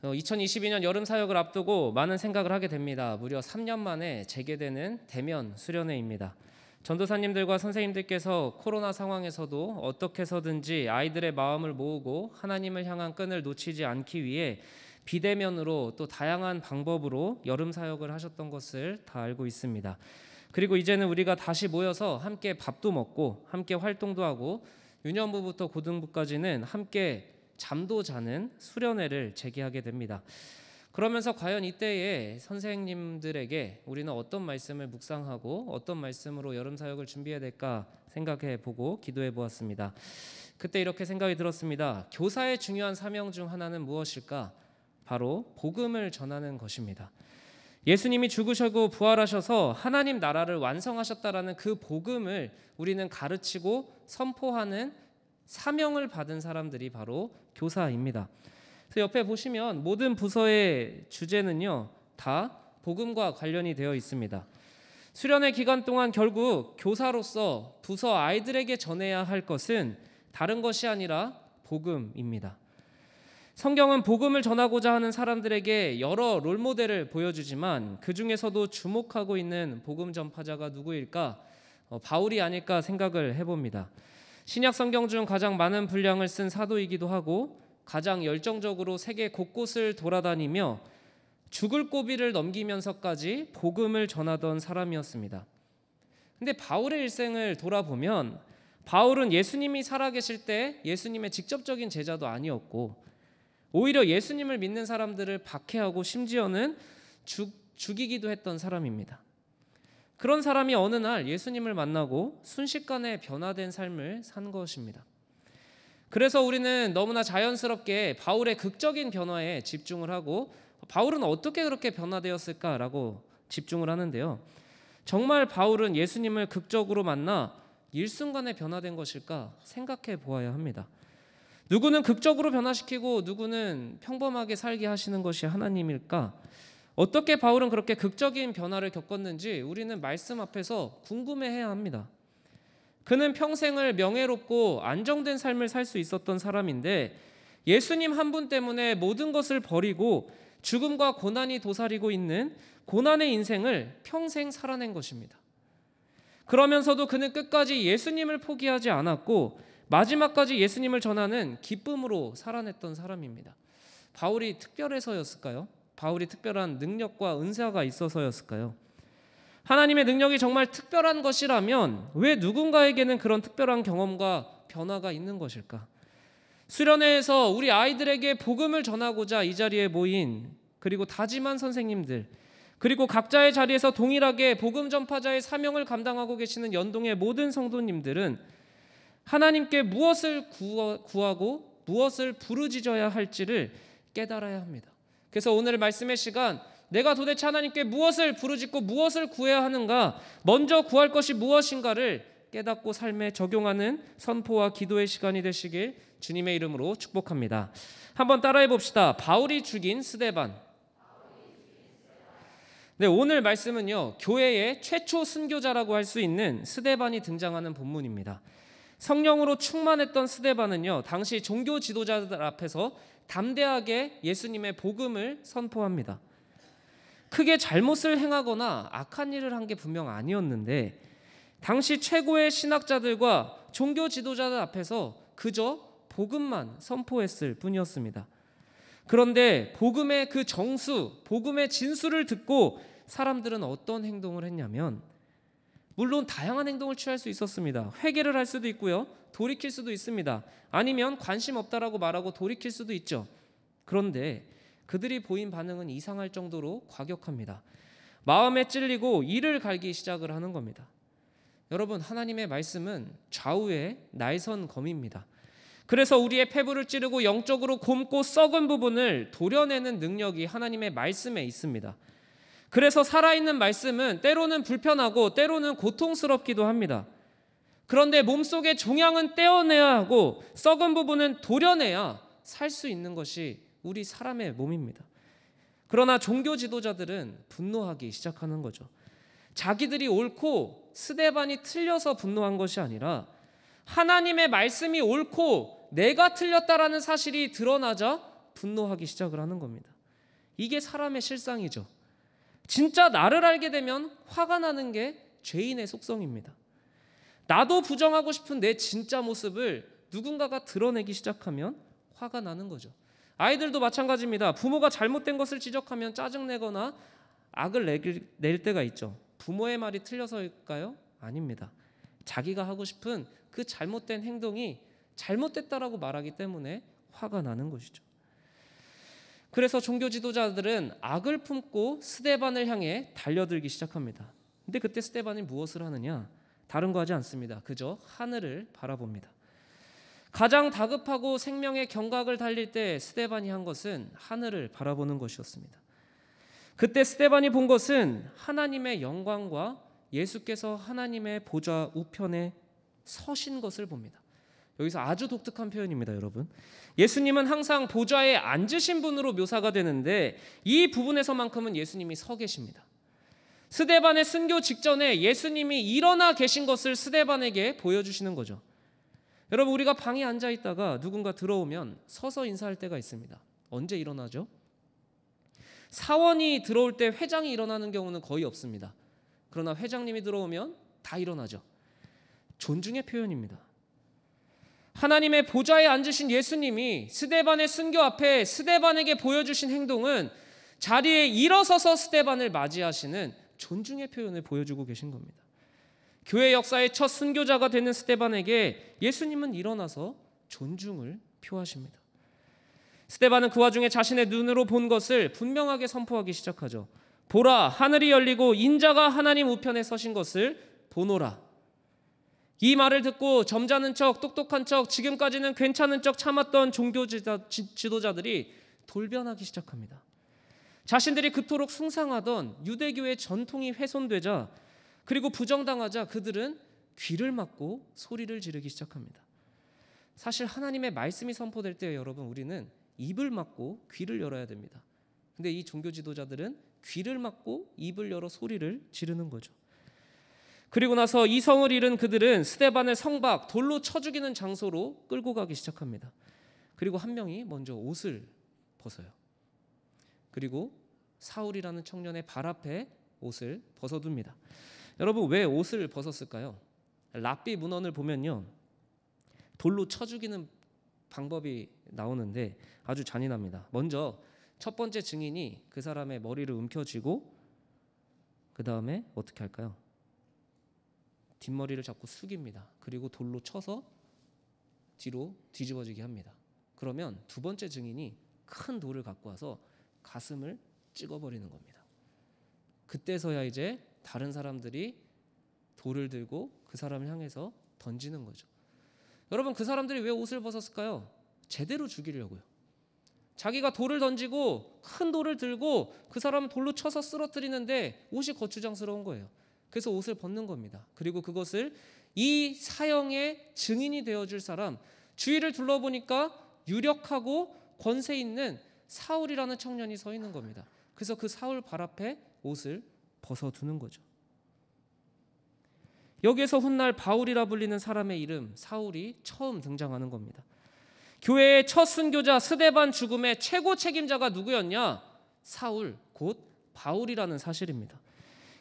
2022년 여름 사역을 앞두고 많은 생각을 하게 됩니다. 무려 3년 만에 재개되는 대면 수련회입니다. 전도사님들과 선생님들께서 코로나 상황에서도 어떻게 해서든지 아이들의 마음을 모으고 하나님을 향한 끈을 놓치지 않기 위해 비대면으로 또 다양한 방법으로 여름 사역을 하셨던 것을 다 알고 있습니다. 그리고 이제는 우리가 다시 모여서 함께 밥도 먹고 함께 활동도 하고 유년부부터 고등부까지는 함께 잠도 자는 수련회를 재개하게 됩니다. 그러면서 과연 이때에 선생님들에게 우리는 어떤 말씀을 묵상하고 어떤 말씀으로 여름 사역을 준비해야 될까 생각해 보고 기도해 보았습니다. 그때 이렇게 생각이 들었습니다. 교사의 중요한 사명 중 하나는 무엇일까? 바로 복음을 전하는 것입니다. 예수님이 죽으시고 부활하셔서 하나님 나라를 완성하셨다라는 그 복음을 우리는 가르치고 선포하는 사명을 받은 사람들이 바로 교사입니다. 그래서 옆에 보시면 모든 부서의 주제는요 다 복음과 관련이 되어 있습니다. 수련회 기간 동안 결국 교사로서 부서 아이들에게 전해야 할 것은 다른 것이 아니라 복음입니다. 성경은 복음을 전하고자 하는 사람들에게 여러 롤모델을 보여주지만 그 중에서도 주목하고 있는 복음 전파자가 누구일까? 바울이 아닐까 생각을 해봅니다. 신약 성경 중 가장 많은 분량을 쓴 사도이기도 하고 가장 열정적으로 세계 곳곳을 돌아다니며 죽을 고비를 넘기면서까지 복음을 전하던 사람이었습니다. 근데 바울의 일생을 돌아보면 바울은 예수님이 살아계실 때 예수님의 직접적인 제자도 아니었고 오히려 예수님을 믿는 사람들을 박해하고 심지어는 죽이기도 했던 사람입니다. 그런 사람이 어느 날 예수님을 만나고 순식간에 변화된 삶을 산 것입니다. 그래서 우리는 너무나 자연스럽게 바울의 극적인 변화에 집중을 하고 바울은 어떻게 그렇게 변화되었을까라고 집중을 하는데요. 정말 바울은 예수님을 극적으로 만나 일순간에 변화된 것일까 생각해 보아야 합니다. 누구는 극적으로 변화시키고 누구는 평범하게 살게 하시는 것이 하나님일까? 어떻게 바울은 그렇게 극적인 변화를 겪었는지 우리는 말씀 앞에서 궁금해해야 합니다. 그는 평생을 명예롭고 안정된 삶을 살 수 있었던 사람인데 예수님 한 분 때문에 모든 것을 버리고 죽음과 고난이 도사리고 있는 고난의 인생을 평생 살아낸 것입니다. 그러면서도 그는 끝까지 예수님을 포기하지 않았고 마지막까지 예수님을 전하는 기쁨으로 살아냈던 사람입니다. 바울이 특별해서였을까요? 바울이 특별한 능력과 은사가 있어서였을까요? 하나님의 능력이 정말 특별한 것이라면 왜 누군가에게는 그런 특별한 경험과 변화가 있는 것일까? 수련회에서 우리 아이들에게 복음을 전하고자 이 자리에 모인 그리고 다짐한 선생님들 그리고 각자의 자리에서 동일하게 복음 전파자의 사명을 감당하고 계시는 연동의 모든 성도님들은 하나님께 무엇을 구하고 무엇을 부르짖어야 할지를 깨달아야 합니다. 그래서 오늘 말씀의 시간 내가 도대체 하나님께 무엇을 부르짖고 무엇을 구해야 하는가 먼저 구할 것이 무엇인가를 깨닫고 삶에 적용하는 선포와 기도의 시간이 되시길 주님의 이름으로 축복합니다. 한번 따라해 봅시다. 바울이 죽인 스데반. 네, 오늘 말씀은요, 교회의 최초 순교자라고 할 수 있는 스데반이 등장하는 본문입니다. 성령으로 충만했던 스데반은요, 당시 종교 지도자들 앞에서 담대하게 예수님의 복음을 선포합니다. 크게 잘못을 행하거나 악한 일을 한 게 분명 아니었는데 당시 최고의 신학자들과 종교 지도자들 앞에서 그저 복음만 선포했을 뿐이었습니다. 그런데 복음의 그 정수, 복음의 진수를 듣고 사람들은 어떤 행동을 했냐면, 물론 다양한 행동을 취할 수 있었습니다. 회개를 할 수도 있고요, 돌이킬 수도 있습니다. 아니면 관심 없다라고 말하고 돌이킬 수도 있죠. 그런데 그들이 보인 반응은 이상할 정도로 과격합니다. 마음에 찔리고 이를 갈기 시작을 하는 겁니다. 여러분, 하나님의 말씀은 좌우의 날선 검입니다. 그래서 우리의 폐부를 찌르고 영적으로 곪고 썩은 부분을 도려내는 능력이 하나님의 말씀에 있습니다. 그래서 살아있는 말씀은 때로는 불편하고 때로는 고통스럽기도 합니다. 그런데 몸속의 종양은 떼어내야 하고 썩은 부분은 도려내야 살 수 있는 것이 우리 사람의 몸입니다. 그러나 종교 지도자들은 분노하기 시작하는 거죠. 자기들이 옳고 스데반이 틀려서 분노한 것이 아니라 하나님의 말씀이 옳고 내가 틀렸다라는 사실이 드러나자 분노하기 시작을 하는 겁니다. 이게 사람의 실상이죠. 진짜 나를 알게 되면 화가 나는 게 죄인의 속성입니다. 나도 부정하고 싶은 내 진짜 모습을 누군가가 드러내기 시작하면 화가 나는 거죠. 아이들도 마찬가지입니다. 부모가 잘못된 것을 지적하면 짜증내거나 악을 낼 때가 있죠. 부모의 말이 틀려서일까요? 아닙니다. 자기가 하고 싶은 그 잘못된 행동이 잘못됐다라고 말하기 때문에 화가 나는 것이죠. 그래서 종교 지도자들은 악을 품고 스데반을 향해 달려들기 시작합니다. 근데 그때 스데반이 무엇을 하느냐? 다른 거 하지 않습니다. 그저 하늘을 바라봅니다. 가장 다급하고 생명의 경각을 달릴 때 스데반이 한 것은 하늘을 바라보는 것이었습니다. 그때 스데반이 본 것은 하나님의 영광과 예수께서 하나님의 보좌 우편에 서신 것을 봅니다. 여기서 아주 독특한 표현입니다, 여러분. 예수님은 항상 보좌에 앉으신 분으로 묘사가 되는데 이 부분에서만큼은 예수님이 서 계십니다. 스데반의 순교 직전에 예수님이 일어나 계신 것을 스데반에게 보여주시는 거죠. 여러분, 우리가 방에 앉아 있다가 누군가 들어오면 서서 인사할 때가 있습니다. 언제 일어나죠? 사원이 들어올 때 회장이 일어나는 경우는 거의 없습니다. 그러나 회장님이 들어오면 다 일어나죠. 존중의 표현입니다. 하나님의 보좌에 앉으신 예수님이 스데반의 순교 앞에 스데반에게 보여주신 행동은 자리에 일어서서 스데반을 맞이하시는 존중의 표현을 보여주고 계신 겁니다. 교회 역사의 첫 순교자가 되는 스데반에게 예수님은 일어나서 존중을 표하십니다. 스데반은 그 와중에 자신의 눈으로 본 것을 분명하게 선포하기 시작하죠. 보라, 하늘이 열리고 인자가 하나님 우편에 서신 것을 보노라. 이 말을 듣고 점잖은 척, 똑똑한 척, 지금까지는 괜찮은 척 참았던 종교 지도자들이 돌변하기 시작합니다. 자신들이 그토록 숭상하던 유대교의 전통이 훼손되자, 그리고 부정당하자 그들은 귀를 막고 소리를 지르기 시작합니다. 사실 하나님의 말씀이 선포될 때 여러분, 우리는 입을 막고 귀를 열어야 됩니다. 근데 이 종교 지도자들은 귀를 막고 입을 열어 소리를 지르는 거죠. 그리고 나서 이성을 잃은 그들은 스데반을 성박, 돌로 쳐 죽이는 장소로 끌고 가기 시작합니다. 그리고 한 명이 먼저 옷을 벗어요. 그리고 사울이라는 청년의 발 앞에 옷을 벗어둡니다. 여러분, 왜 옷을 벗었을까요? 랍비 문헌을 보면요, 돌로 쳐 죽이는 방법이 나오는데 아주 잔인합니다. 먼저 첫 번째 증인이 그 사람의 머리를 움켜쥐고 그 다음에 어떻게 할까요? 뒷머리를 잡고 숙입니다. 그리고 돌로 쳐서 뒤로 뒤집어지게 합니다. 그러면 두 번째 증인이 큰 돌을 갖고 와서 가슴을 찍어버리는 겁니다. 그때서야 이제 다른 사람들이 돌을 들고 그 사람을 향해서 던지는 거죠. 여러분, 그 사람들이 왜 옷을 벗었을까요? 제대로 죽이려고요. 자기가 돌을 던지고 큰 돌을 들고 그 사람을 돌로 쳐서 쓰러뜨리는데 옷이 거추장스러운 거예요. 그래서 옷을 벗는 겁니다. 그리고 그것을 이 사형의 증인이 되어줄 사람, 주위를 둘러보니까 유력하고 권세 있는 사울이라는 청년이 서 있는 겁니다. 그래서 그 사울 발 앞에 옷을 벗어두는 거죠. 여기에서 훗날 바울이라 불리는 사람의 이름 사울이 처음 등장하는 겁니다. 교회의 첫 순교자 스데반 죽음의 최고 책임자가 누구였냐? 사울, 곧 바울이라는 사실입니다.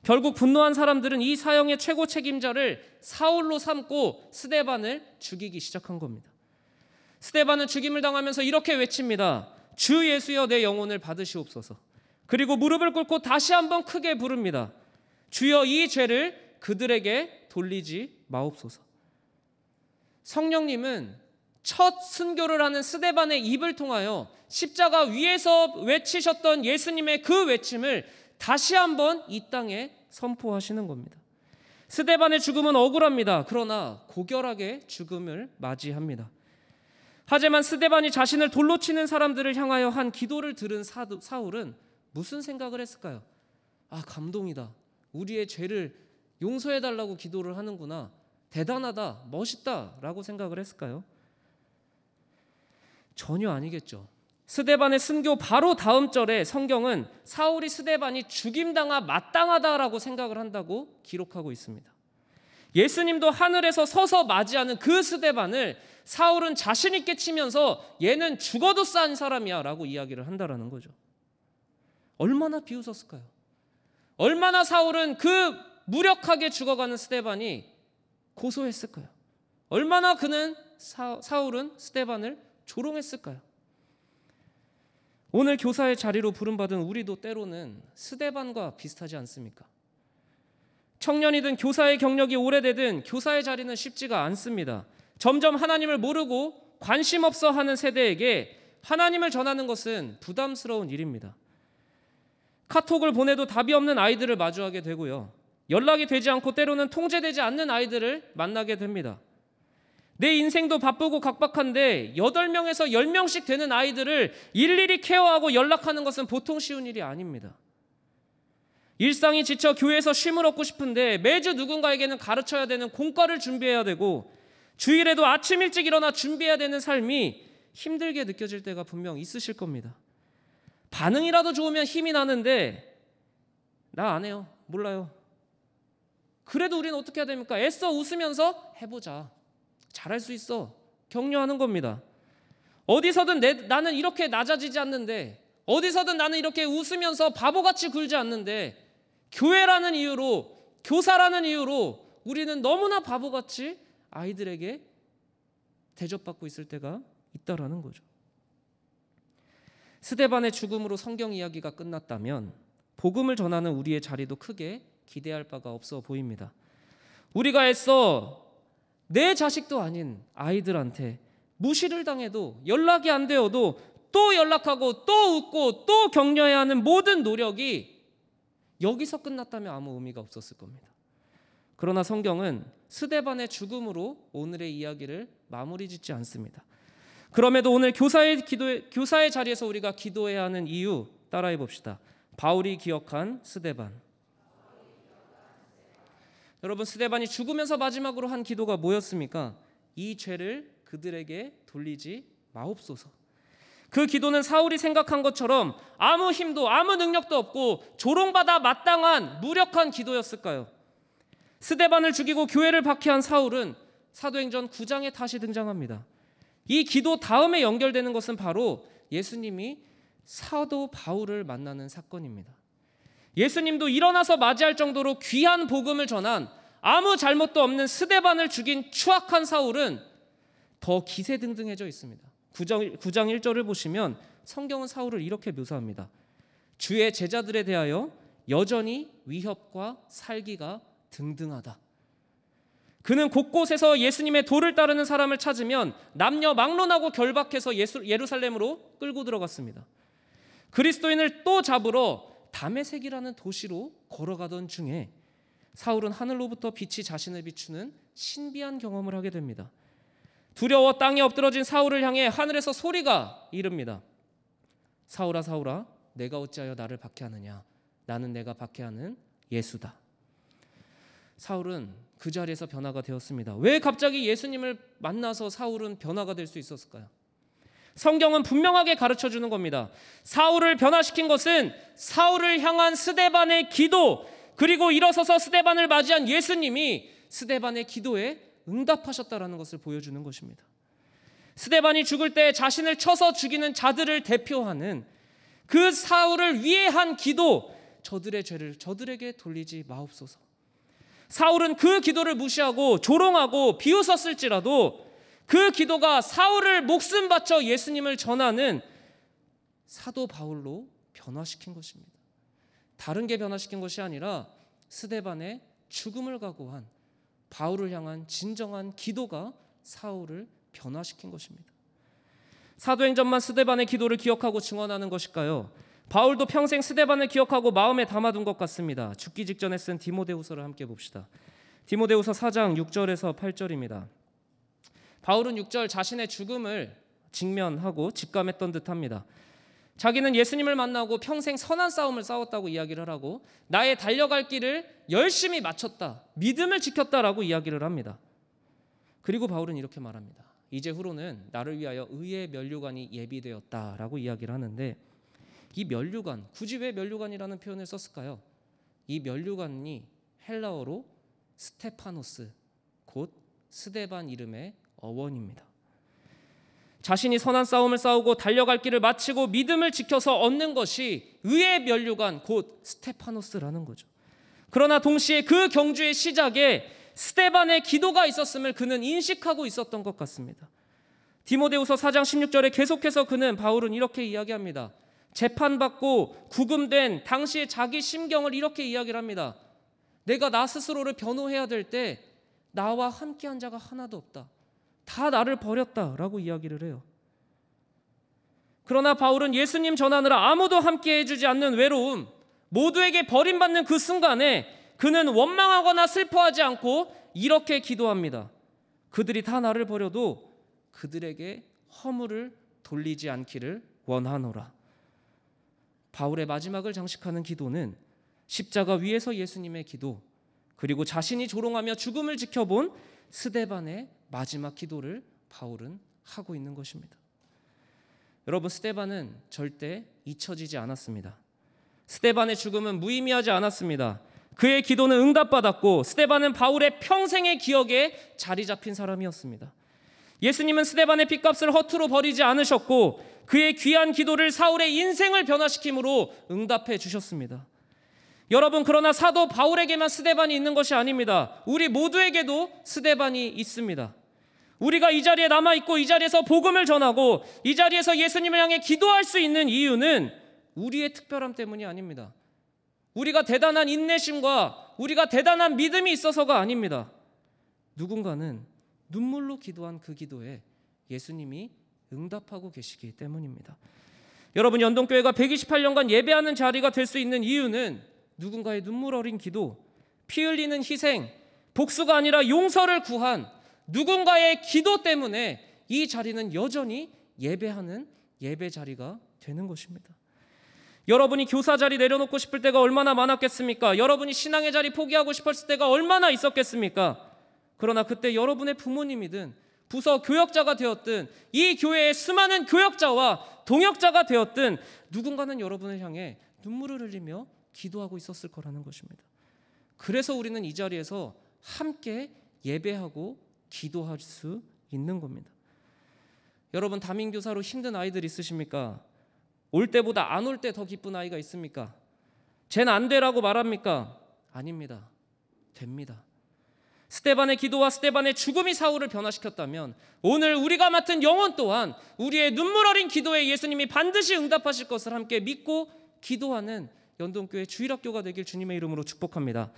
결국 분노한 사람들은 이 사형의 최고 책임자를 사울로 삼고 스데반을 죽이기 시작한 겁니다. 스데반은 죽임을 당하면서 이렇게 외칩니다. 주 예수여 내 영혼을 받으시옵소서. 그리고 무릎을 꿇고 다시 한번 크게 부릅니다. 주여 이 죄를 그들에게 돌리지 마옵소서. 성령님은 첫 순교를 하는 스데반의 입을 통하여 십자가 위에서 외치셨던 예수님의 그 외침을 다시 한번 이 땅에 선포하시는 겁니다. 스데반의 죽음은 억울합니다. 그러나 고결하게 죽음을 맞이합니다. 하지만 스데반이 자신을 돌로 치는 사람들을 향하여 한 기도를 들은 사울은 무슨 생각을 했을까요? 아, 감동이다. 우리의 죄를 용서해달라고 기도를 하는구나. 대단하다, 멋있다 라고 생각을 했을까요? 전혀 아니겠죠. 스데반의 순교 바로 다음 절에 성경은 사울이 스데반이 죽임당하 마땅하다라고 생각을 한다고 기록하고 있습니다. 예수님도 하늘에서 서서 맞이하는 그 스데반을 사울은 자신 있게 치면서 얘는 죽어도 싼 사람이야 라고 이야기를 한다라는 거죠. 얼마나 비웃었을까요? 얼마나 사울은 그 무력하게 죽어가는 스데반이 고소했을까요? 얼마나 그는 사울은 스데반을 조롱했을까요? 오늘 교사의 자리로 부름받은 우리도 때로는 스데반과 비슷하지 않습니까? 청년이든 교사의 경력이 오래되든 교사의 자리는 쉽지가 않습니다. 점점 하나님을 모르고 관심 없어 하는 세대에게 하나님을 전하는 것은 부담스러운 일입니다. 카톡을 보내도 답이 없는 아이들을 마주하게 되고요. 연락이 되지 않고 때로는 통제되지 않는 아이들을 만나게 됩니다. 내 인생도 바쁘고 각박한데 8명에서 10명씩 되는 아이들을 일일이 케어하고 연락하는 것은 보통 쉬운 일이 아닙니다. 일상이 지쳐 교회에서 쉼을 얻고 싶은데 매주 누군가에게는 가르쳐야 되는 공과를 준비해야 되고 주일에도 아침 일찍 일어나 준비해야 되는 삶이 힘들게 느껴질 때가 분명 있으실 겁니다. 반응이라도 좋으면 힘이 나는데 나 안 해요. 몰라요. 그래도 우리는 어떻게 해야 됩니까? 애써 웃으면서 해보자. 잘할 수 있어. 격려하는 겁니다. 어디서든 나는 이렇게 낮아지지 않는데, 어디서든 나는 이렇게 웃으면서 바보같이 굴지 않는데, 교회라는 이유로, 교사라는 이유로 우리는 너무나 바보같이 아이들에게 대접받고 있을 때가 있다라는 거죠. 스데반의 죽음으로 성경 이야기가 끝났다면 복음을 전하는 우리의 자리도 크게 기대할 바가 없어 보입니다. 우리가 애써 내 자식도 아닌 아이들한테 무시를 당해도 연락이 안 되어도 또 연락하고 또 웃고 또 격려해야 하는 모든 노력이 여기서 끝났다면 아무 의미가 없었을 겁니다. 그러나 성경은 스데반의 죽음으로 오늘의 이야기를 마무리 짓지 않습니다. 그럼에도 오늘 교사의 자리에서 우리가 기도해야 하는 이유 따라해 봅시다. 바울이 기억한 스데반. 여러분, 스데반이 죽으면서 마지막으로 한 기도가 뭐였습니까? 이 죄를 그들에게 돌리지 마옵소서. 그 기도는 사울이 생각한 것처럼 아무 힘도 아무 능력도 없고 조롱받아 마땅한 무력한 기도였을까요? 스데반을 죽이고 교회를 박해한 사울은 사도행전 9장에 다시 등장합니다. 이 기도 다음에 연결되는 것은 바로 예수님이 사도 바울을 만나는 사건입니다. 예수님도 일어나서 맞이할 정도로 귀한 복음을 전한 아무 잘못도 없는 스데반을 죽인 추악한 사울은 더 기세등등해져 있습니다. 9장 1절을 보시면 성경은 사울을 이렇게 묘사합니다. 주의 제자들에 대하여 여전히 위협과 살기가 등등하다. 그는 곳곳에서 예수님의 도를 따르는 사람을 찾으면 남녀 막론하고 결박해서 예루살렘으로 끌고 들어갔습니다. 그리스도인을 또 잡으러 다메섹이라는 도시로 걸어가던 중에 사울은 하늘로부터 빛이 자신을 비추는 신비한 경험을 하게 됩니다. 두려워 땅에 엎드러진 사울을 향해 하늘에서 소리가 이릅니다. 사울아 사울아 내가 어찌하여 나를 박해하느냐. 나는 내가 박해하는 예수다. 사울은 그 자리에서 변화가 되었습니다. 왜 갑자기 예수님을 만나서 사울은 변화가 될 수 있었을까요? 성경은 분명하게 가르쳐주는 겁니다. 사울을 변화시킨 것은 사울을 향한 스데반의 기도, 그리고 일어서서 스데반을 맞이한 예수님이 스데반의 기도에 응답하셨다라는 것을 보여주는 것입니다. 스데반이 죽을 때 자신을 쳐서 죽이는 자들을 대표하는 그 사울을 위해 한 기도, 저들의 죄를 저들에게 돌리지 마옵소서. 사울은 그 기도를 무시하고 조롱하고 비웃었을지라도 그 기도가 사울을 목숨 바쳐 예수님을 전하는 사도 바울로 변화시킨 것입니다. 다른 게 변화시킨 것이 아니라 스데반의 죽음을 각오한 바울을 향한 진정한 기도가 사울을 변화시킨 것입니다. 사도행전만 스데반의 기도를 기억하고 증언하는 것일까요? 바울도 평생 스데반을 기억하고 마음에 담아둔 것 같습니다. 죽기 직전에 쓴 디모데후서를 함께 봅시다. 디모데후서 4장 6절에서 8절입니다. 바울은 6절 자신의 죽음을 직면하고 직감했던 듯합니다. 자기는 예수님을 만나고 평생 선한 싸움을 싸웠다고 이야기를 하고 나의 달려갈 길을 열심히 마쳤다, 믿음을 지켰다라고 이야기를 합니다. 그리고 바울은 이렇게 말합니다. 이제 후로는 나를 위하여 의의 면류관이 예비되었다라고 이야기를 하는데, 이 면류관, 굳이 왜 면류관이라는 표현을 썼을까요? 이 면류관이 헬라어로 스테파노스, 곧 스데반 이름의 어원입니다. 자신이 선한 싸움을 싸우고 달려갈 길을 마치고 믿음을 지켜서 얻는 것이 의의 면류관, 곧 스테파노스라는 거죠. 그러나 동시에 그 경주의 시작에 스데반의 기도가 있었음을 그는 인식하고 있었던 것 같습니다. 디모데후서 4장 16절에 계속해서 바울은 이렇게 이야기합니다. 재판받고 구금된 당시의 자기 심경을 이렇게 이야기를 합니다. 내가 나 스스로를 변호해야 될 때 나와 함께한 자가 하나도 없다. 다 나를 버렸다라고 이야기를 해요. 그러나 바울은 예수님 전하느라 아무도 함께해 주지 않는 외로움, 모두에게 버림받는 그 순간에 그는 원망하거나 슬퍼하지 않고 이렇게 기도합니다. 그들이 다 나를 버려도 그들에게 허물을 돌리지 않기를 원하노라. 바울의 마지막을 장식하는 기도는 십자가 위에서 예수님의 기도, 그리고 자신이 조롱하며 죽음을 지켜본 스데반의 마지막 기도를 바울은 하고 있는 것입니다. 여러분, 스데반은 절대 잊혀지지 않았습니다. 스데반의 죽음은 무의미하지 않았습니다. 그의 기도는 응답받았고 스데반은 바울의 평생의 기억에 자리 잡힌 사람이었습니다. 예수님은 스데반의 핏값을 허투루 버리지 않으셨고 그의 귀한 기도를 사울의 인생을 변화시킴으로 응답해 주셨습니다. 여러분, 그러나 사도 바울에게만 스데반이 있는 것이 아닙니다. 우리 모두에게도 스데반이 있습니다. 우리가 이 자리에 남아있고 이 자리에서 복음을 전하고 이 자리에서 예수님을 향해 기도할 수 있는 이유는 우리의 특별함 때문이 아닙니다. 우리가 대단한 인내심과 우리가 대단한 믿음이 있어서가 아닙니다. 누군가는 눈물로 기도한 그 기도에 예수님이 응답하고 계시기 때문입니다. 여러분, 연동교회가 128년간 예배하는 자리가 될 수 있는 이유는 누군가의 눈물 어린 기도, 피 흘리는 희생, 복수가 아니라 용서를 구한 누군가의 기도 때문에 이 자리는 여전히 예배하는 예배 자리가 되는 것입니다. 여러분이 교사 자리 내려놓고 싶을 때가 얼마나 많았겠습니까? 여러분이 신앙의 자리 포기하고 싶었을 때가 얼마나 있었겠습니까? 그러나 그때 여러분의 부모님이든 부서 교역자가 되었든 이 교회의 수많은 교역자와 동역자가 되었든 누군가는 여러분을 향해 눈물을 흘리며 기도하고 있었을 거라는 것입니다. 그래서 우리는 이 자리에서 함께 예배하고 기도할 수 있는 겁니다. 여러분, 담임교사로 힘든 아이들 있으십니까? 올 때보다 안 올 때 더 기쁜 아이가 있습니까? 쟤는 안 되라고 말합니까? 아닙니다. 됩니다. 스데반의 기도와 스데반의 죽음이 사울을 변화시켰다면 오늘 우리가 맡은 영혼 또한 우리의 눈물 어린 기도에 예수님이 반드시 응답하실 것을 함께 믿고 기도하는 연동교회 주일학교가 되길 주님의 이름으로 축복합니다.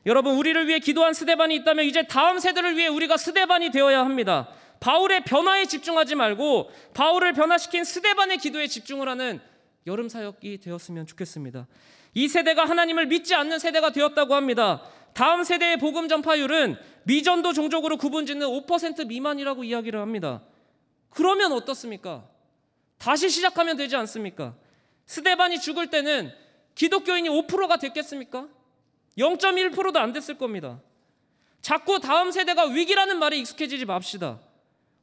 여러분, 우리를 위해 기도한 스데반이 있다면 이제 다음 세대를 위해 우리가 스데반이 되어야 합니다. 바울의 변화에 집중하지 말고 바울을 변화시킨 스데반의 기도에 집중을 하는 여름 사역이 되었으면 좋겠습니다. 이 세대가 하나님을 믿지 않는 세대가 되었다고 합니다. 다음 세대의 복음 전파율은 미전도 종족으로 구분짓는 5% 미만이라고 이야기를 합니다. 그러면 어떻습니까? 다시 시작하면 되지 않습니까? 스데반이 죽을 때는 기독교인이 5%가 됐겠습니까? 0.1%도 안 됐을 겁니다. 자꾸 다음 세대가 위기라는 말에 익숙해지지 맙시다.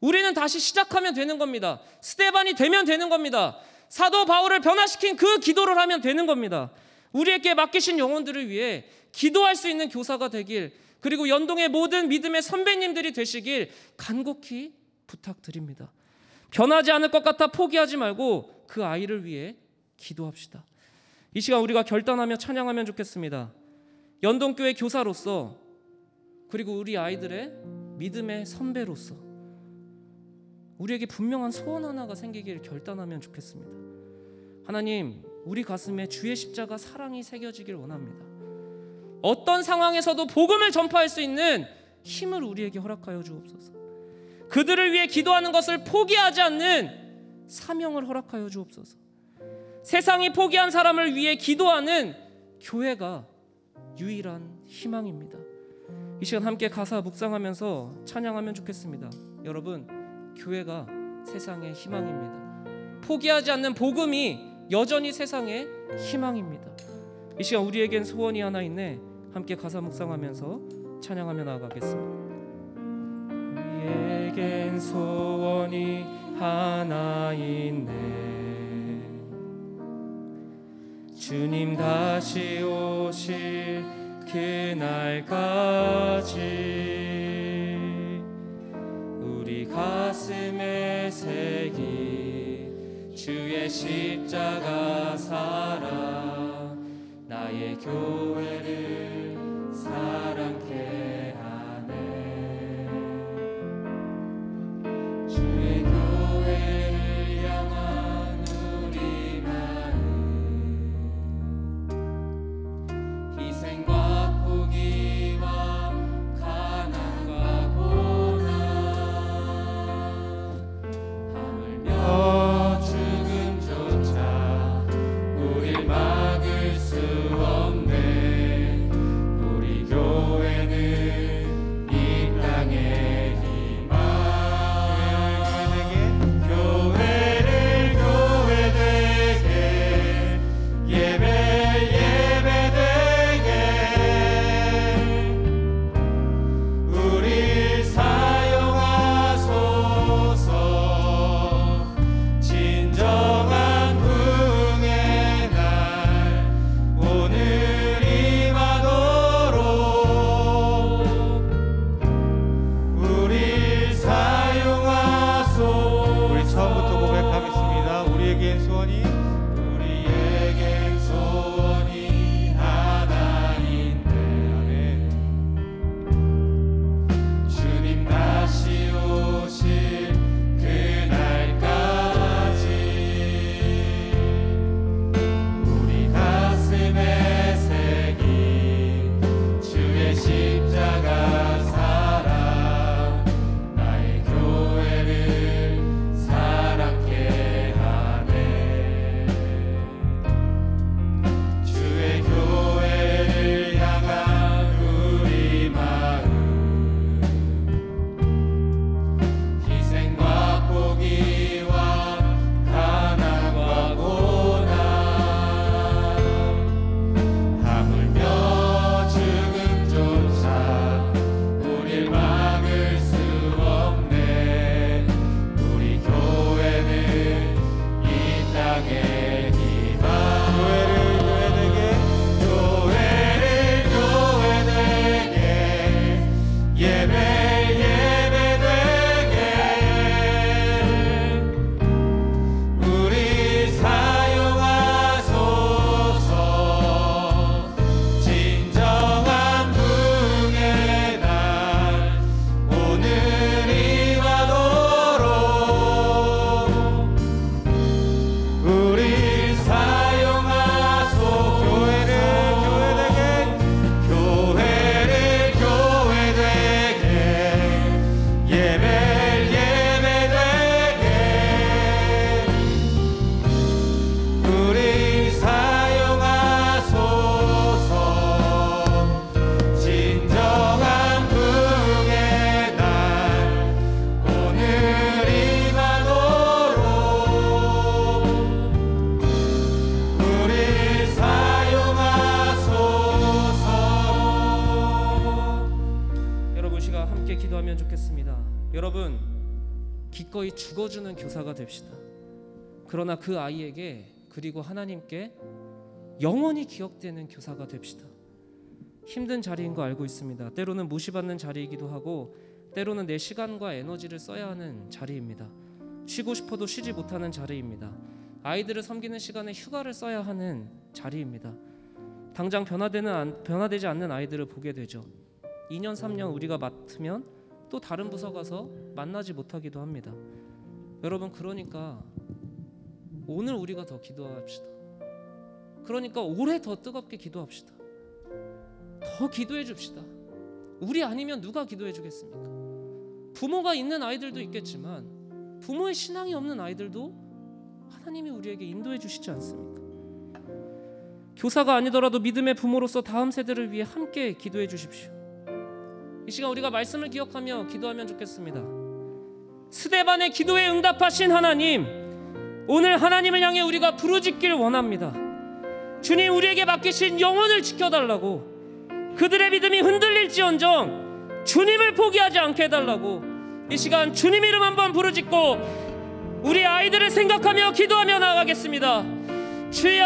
우리는 다시 시작하면 되는 겁니다. 스데반이 되면 되는 겁니다. 사도 바울을 변화시킨 그 기도를 하면 되는 겁니다. 우리에게 맡기신 영혼들을 위해 기도할 수 있는 교사가 되길, 그리고 연동의 모든 믿음의 선배님들이 되시길 간곡히 부탁드립니다. 변하지 않을 것 같아 포기하지 말고 그 아이를 위해 기도합시다. 이 시간 우리가 결단하며 찬양하면 좋겠습니다. 연동교회 교사로서, 그리고 우리 아이들의 믿음의 선배로서 우리에게 분명한 소원 하나가 생기길 결단하면 좋겠습니다. 하나님, 우리 가슴에 주의 십자가 사랑이 새겨지길 원합니다. 어떤 상황에서도 복음을 전파할 수 있는 힘을 우리에게 허락하여 주옵소서. 그들을 위해 기도하는 것을 포기하지 않는 사명을 허락하여 주옵소서. 세상이 포기한 사람을 위해 기도하는 교회가 유일한 희망입니다. 이 시간 함께 가사 묵상하면서 찬양하면 좋겠습니다. 여러분, 교회가 세상의 희망입니다. 포기하지 않는 복음이 여전히 세상의 희망입니다. 이 시간 우리에겐 소원이 하나 있네. 함께 가사 묵상하면서 찬양하며 나아가겠습니다. 우리에겐 소원이 하나 있네. 주님 다시 오실 그날까지 우리 가슴에 새긴 주의 십자가 사랑, 나의 교회를 사랑케 하네. 주의 교회를 향한 우리 마음, 희생과 포기와 가난과 고난, 하물며 죽음조차 우릴 막을 수 없네. 우리 교회는 이 땅의 희망. 교회를 교회되게, 예배 예배되게, 우릴 사용하소서. 진정한 부흥의 날 오늘 임하도록 우릴 사용하소. 우리 처음부터 고백하겠습니다. 우리에겐 소원이 하나 있네. 아멘. 주님 다시 오실 그날까지 우리 가슴에 새긴 주의 십자가 사랑, 나의 교회를 사랑케 하네. 주의 교회를 향한 우리 마음, 희생과 포기와 가난과 고난, 하물며 죽음조차 우릴 막을 수 없네. 우리 교회는 이 땅의 희망. 교회를 교회되게, 예배 예배되게, 우리 사용하소서. 진정한 부흥의 날 오늘 임하도록 우릴 사용하소. 교회를 교회되게, 예배 예배되게, 우릴 사용하소서. 진정한 부흥의 날 오늘 임하도록 우릴 사용하소서. 여러분, 시간 함께 기도하면 좋겠습니다. 여러분, 기꺼이 죽어주는 교사가 됩시다. 그러나 그 아이에게, 그리고 하나님께 영원히 기억되는 교사가 됩시다. 힘든 자리인 거 알고 있습니다. 때로는 무시받는 자리이기도 하고 때로는 내 시간과 에너지를 써야 하는 자리입니다. 쉬고 싶어도 쉬지 못하는 자리입니다. 아이들을 섬기는 시간에 휴가를 써야 하는 자리입니다. 당장 변화되지 않는 아이들을 보게 되죠. 2년 3년 우리가 맡으면 또 다른 부서 가서 만나지 못하기도 합니다. 여러분, 그러니까 오늘 우리가 더 기도합시다. 그러니까 올해 더 뜨겁게 기도합시다. 더 기도해 줍시다. 우리 아니면 누가 기도해 주겠습니까? 부모가 있는 아이들도 있겠지만 부모의 신앙이 없는 아이들도 하나님이 우리에게 인도해 주시지 않습니까? 교사가 아니더라도 믿음의 부모로서 다음 세대를 위해 함께 기도해 주십시오. 이 시간 우리가 말씀을 기억하며 기도하면 좋겠습니다. 스데반의 기도에 응답하신 하나님, 오늘 하나님을 향해 우리가 부르짖길 원합니다. 주님, 우리에게 맡기신 영혼을 지켜달라고, 그들의 믿음이 흔들릴지언정 주님을 포기하지 않게 해달라고 이 시간 주님 이름 한번 부르짖고 우리 아이들을 생각하며 기도하며 나아가겠습니다. 주여,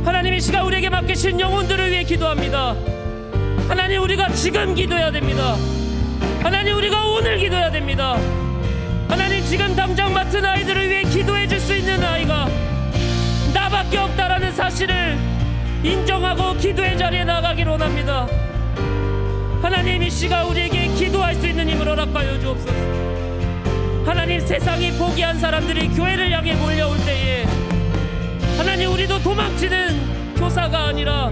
하나님 이 시간 우리에게 맡기신 영혼들을 위해 기도합니다. 하나님, 우리가 지금 기도해야 됩니다. 하나님, 우리가 오늘 기도해야 됩니다. 하나님, 지금 당장 맡은 아이들을 위해 기도해 줄 수 있는 아이가 나밖에 없다라는 사실을 인정하고 기도의 자리에 나가기를 원합니다. 하나님, 이 시간 우리에게 기도할 수 있는 힘을 허락하여 주옵소서. 하나님, 세상이 포기한 사람들이 교회를 향해 몰려올 때에 하나님, 우리도 도망치는 교사가 아니라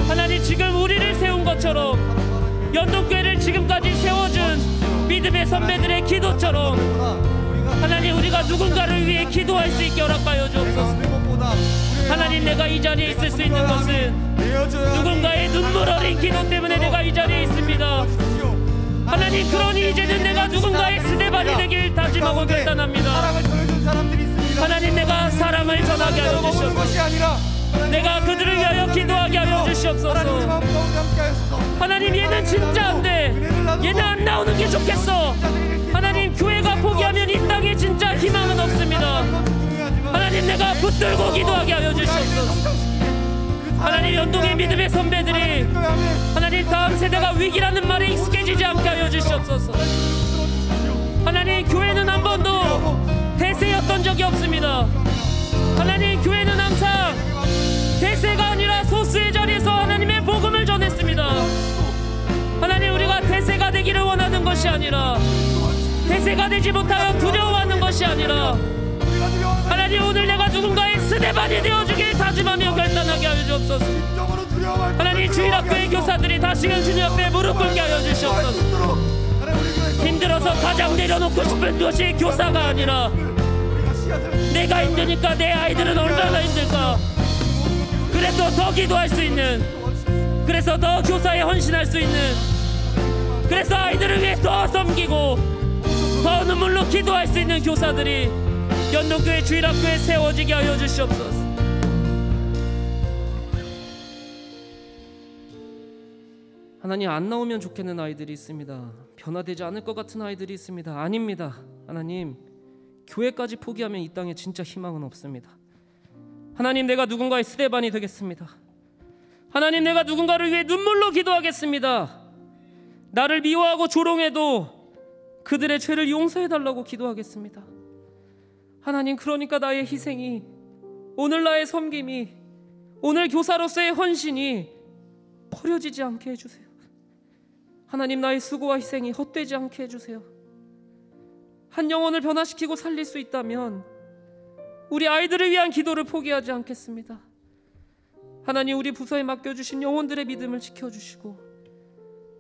하나님, 지금 우리를 세운 것처럼 연동교회를 지금까지 세워준 믿음의 선배들의 기도처럼 하나님, 우리가 누군가를 위해 기도할 수 있게 허락하여 주옵소서. 하나님, 내가 이 자리에 있을 수 있는 것은 누군가의 눈물 어린 기도 때문에 내가 이 자리에 있습니다. 하나님, 그러니 이제는 내가 누군가의 스데반이 되길 다짐하고 결단합니다. 하나님, 내가 사랑을 전하게 하여 주시옵소서. 내가 그들을 위하여 기도하게 하여 주시옵소서. 하나님, 얘는 진짜 안 돼, 얘는 안 나오는 게 좋겠어. 하나님, 교회가 포기하면 이 땅에 진짜 희망은 없습니다. 하나님, 내가 붙들고 기도하게 하여 주시옵소서. 하나님, 연동의 믿음의 선배들이 하나님, 다음 세대가 위기라는 말에 익숙해지지 않게 하여 주시옵소서. 하나님, 교회는 한 번도 대세였던 적이 없습니다. 하나님, 교회는 항상 대세가 아니라 소수의 자리에서 하나님의 복음을 전했습니다. 하나님, 우리가 대세가 되기를 원하는 것이 아니라 대세가 되지 못하여 두려워하는 것이 아니라 하나님, 오늘 내가 누군가의 스데반이 되어주길 다짐하며 결단하게 하여 주옵소서. 하나님, 주일학교의 교사들이 다시금 주님 앞에 무릎 꿇게 하여 주시옵소서. 힘들어서 가장 내려놓고 싶은 것이 교사가 아니라 내가 힘드니까 내 아이들은 얼마나 힘들까, 그래서 더 기도할 수 있는, 그래서 더 교사에 헌신할 수 있는, 그래서 아이들을 위해 더 섬기고 더 눈물로 기도할 수 있는 교사들이 연동교회 주일학교에 세워지게 하여 주시옵소서. 하나님, 안 나오면 좋겠는 아이들이 있습니다. 변화되지 않을 것 같은 아이들이 있습니다. 아닙니다. 하나님, 교회까지 포기하면 이 땅에 진짜 희망은 없습니다. 하나님, 내가 누군가의 스데반이 되겠습니다. 하나님, 내가 누군가를 위해 눈물로 기도하겠습니다. 나를 미워하고 조롱해도 그들의 죄를 용서해달라고 기도하겠습니다. 하나님, 그러니까 나의 희생이, 오늘 나의 섬김이, 오늘 교사로서의 헌신이 버려지지 않게 해주세요. 하나님, 나의 수고와 희생이 헛되지 않게 해주세요. 한 영혼을 변화시키고 살릴 수 있다면 우리 아이들을 위한 기도를 포기하지 않겠습니다. 하나님, 우리 부서에 맡겨주신 영혼들의 믿음을 지켜주시고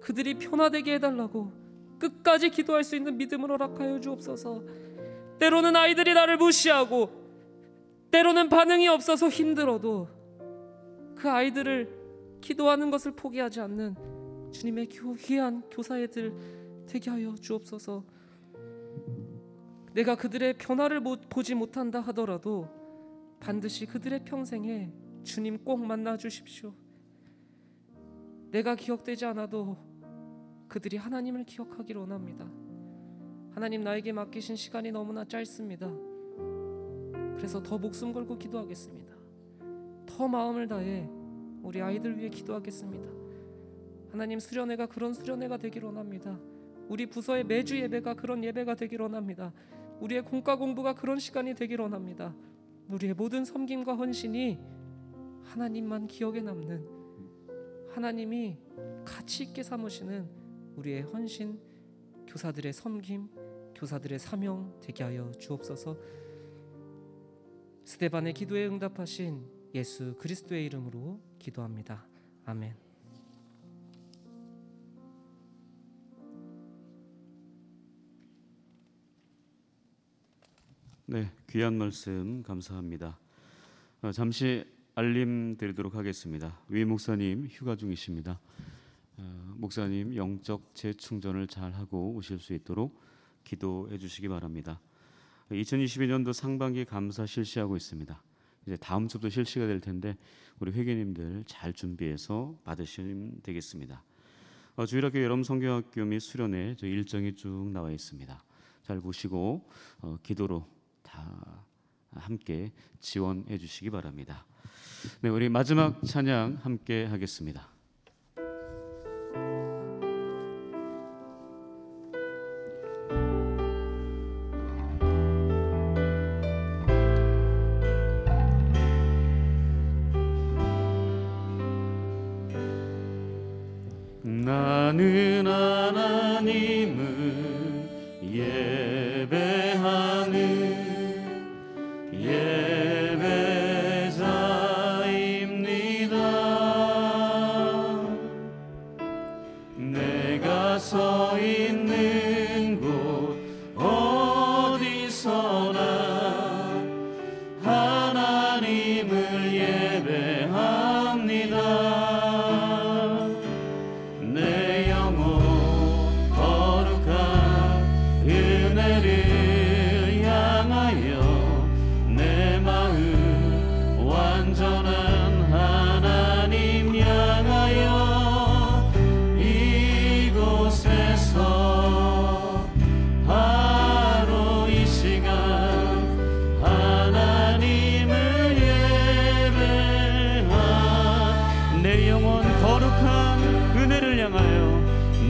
그들이 변화되게 해달라고 끝까지 기도할 수 있는 믿음을 허락하여 주옵소서. 때로는 아이들이 나를 무시하고 때로는 반응이 없어서 힘들어도 그 아이들을 기도하는 것을 포기하지 않는 주님의 귀한 교사애들 되게 하여 주옵소서. 내가 그들의 변화를 보지 못한다 하더라도 반드시 그들의 평생에 주님 꼭 만나 주십시오. 내가 기억되지 않아도 그들이 하나님을 기억하기를 원합니다. 하나님, 나에게 맡기신 시간이 너무나 짧습니다. 그래서 더 목숨 걸고 기도하겠습니다. 더 마음을 다해 우리 아이들 위해 기도하겠습니다. 하나님, 수련회가 그런 수련회가 되길 원합니다. 우리 부서의 매주 예배가 그런 예배가 되길 원합니다. 우리의 공과 공부가 그런 시간이 되길 원합니다. 우리의 모든 섬김과 헌신이 하나님만 기억에 남는, 하나님이 가치 있게 삼으시는 우리의 헌신, 교사들의 섬김, 교사들의 사명 되게 하여 주옵소서. 스데반의 기도에 응답하신 예수 그리스도의 이름으로 기도합니다. 아멘. 네, 귀한 말씀 감사합니다. 잠시 알림 드리도록 하겠습니다. 위 목사님 휴가 중이십니다. 목사님 영적 재충전을 잘 하고 오실 수 있도록 기도해 주시기 바랍니다. 2022년도 상반기 감사 실시하고 있습니다. 이제 다음 주부터 실시가 될 텐데 우리 회계님들 잘 준비해서 받으시면 되겠습니다. 주일학교 여름 성경학교 및 수련회 저 일정이 쭉 나와 있습니다. 잘 보시고 기도로 다 함께 지원해 주시기 바랍니다. 네, 우리 마지막 찬양 함께 하겠습니다. 나는 하나님을 예배하는 예배자입니다. 내가 서 있는 곳 어디서나 하나님을 예배합니다. 내 영혼 거룩한 은혜를 향하여 내 마음 완전한 하나님 향하여 이곳에서 바로 이 시간 하나님을 예배하 내 영혼 거룩한 은혜를 향하여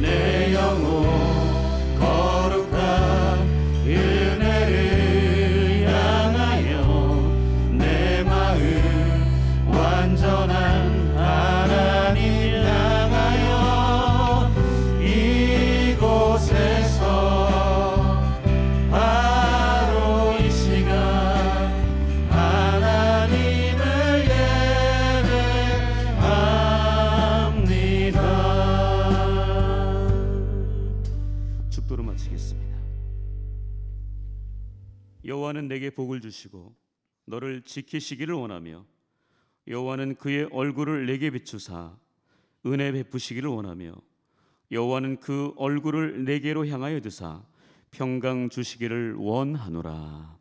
내 영혼 거룩한 은혜를 향하여 내 마음 완전한 하나님 향하여 이곳에서 바로 이 시간 하나님을 예배합니다. 축도로 마치겠습니다. 여호와는 내게 복을 주시고 너를 지키시기를 원하며 여호와는 그의 얼굴을 내게 비추사 은혜 베푸시기를 원하며 여호와는 그 얼굴을 내게로 향하여 드사 평강 주시기를 원하노라.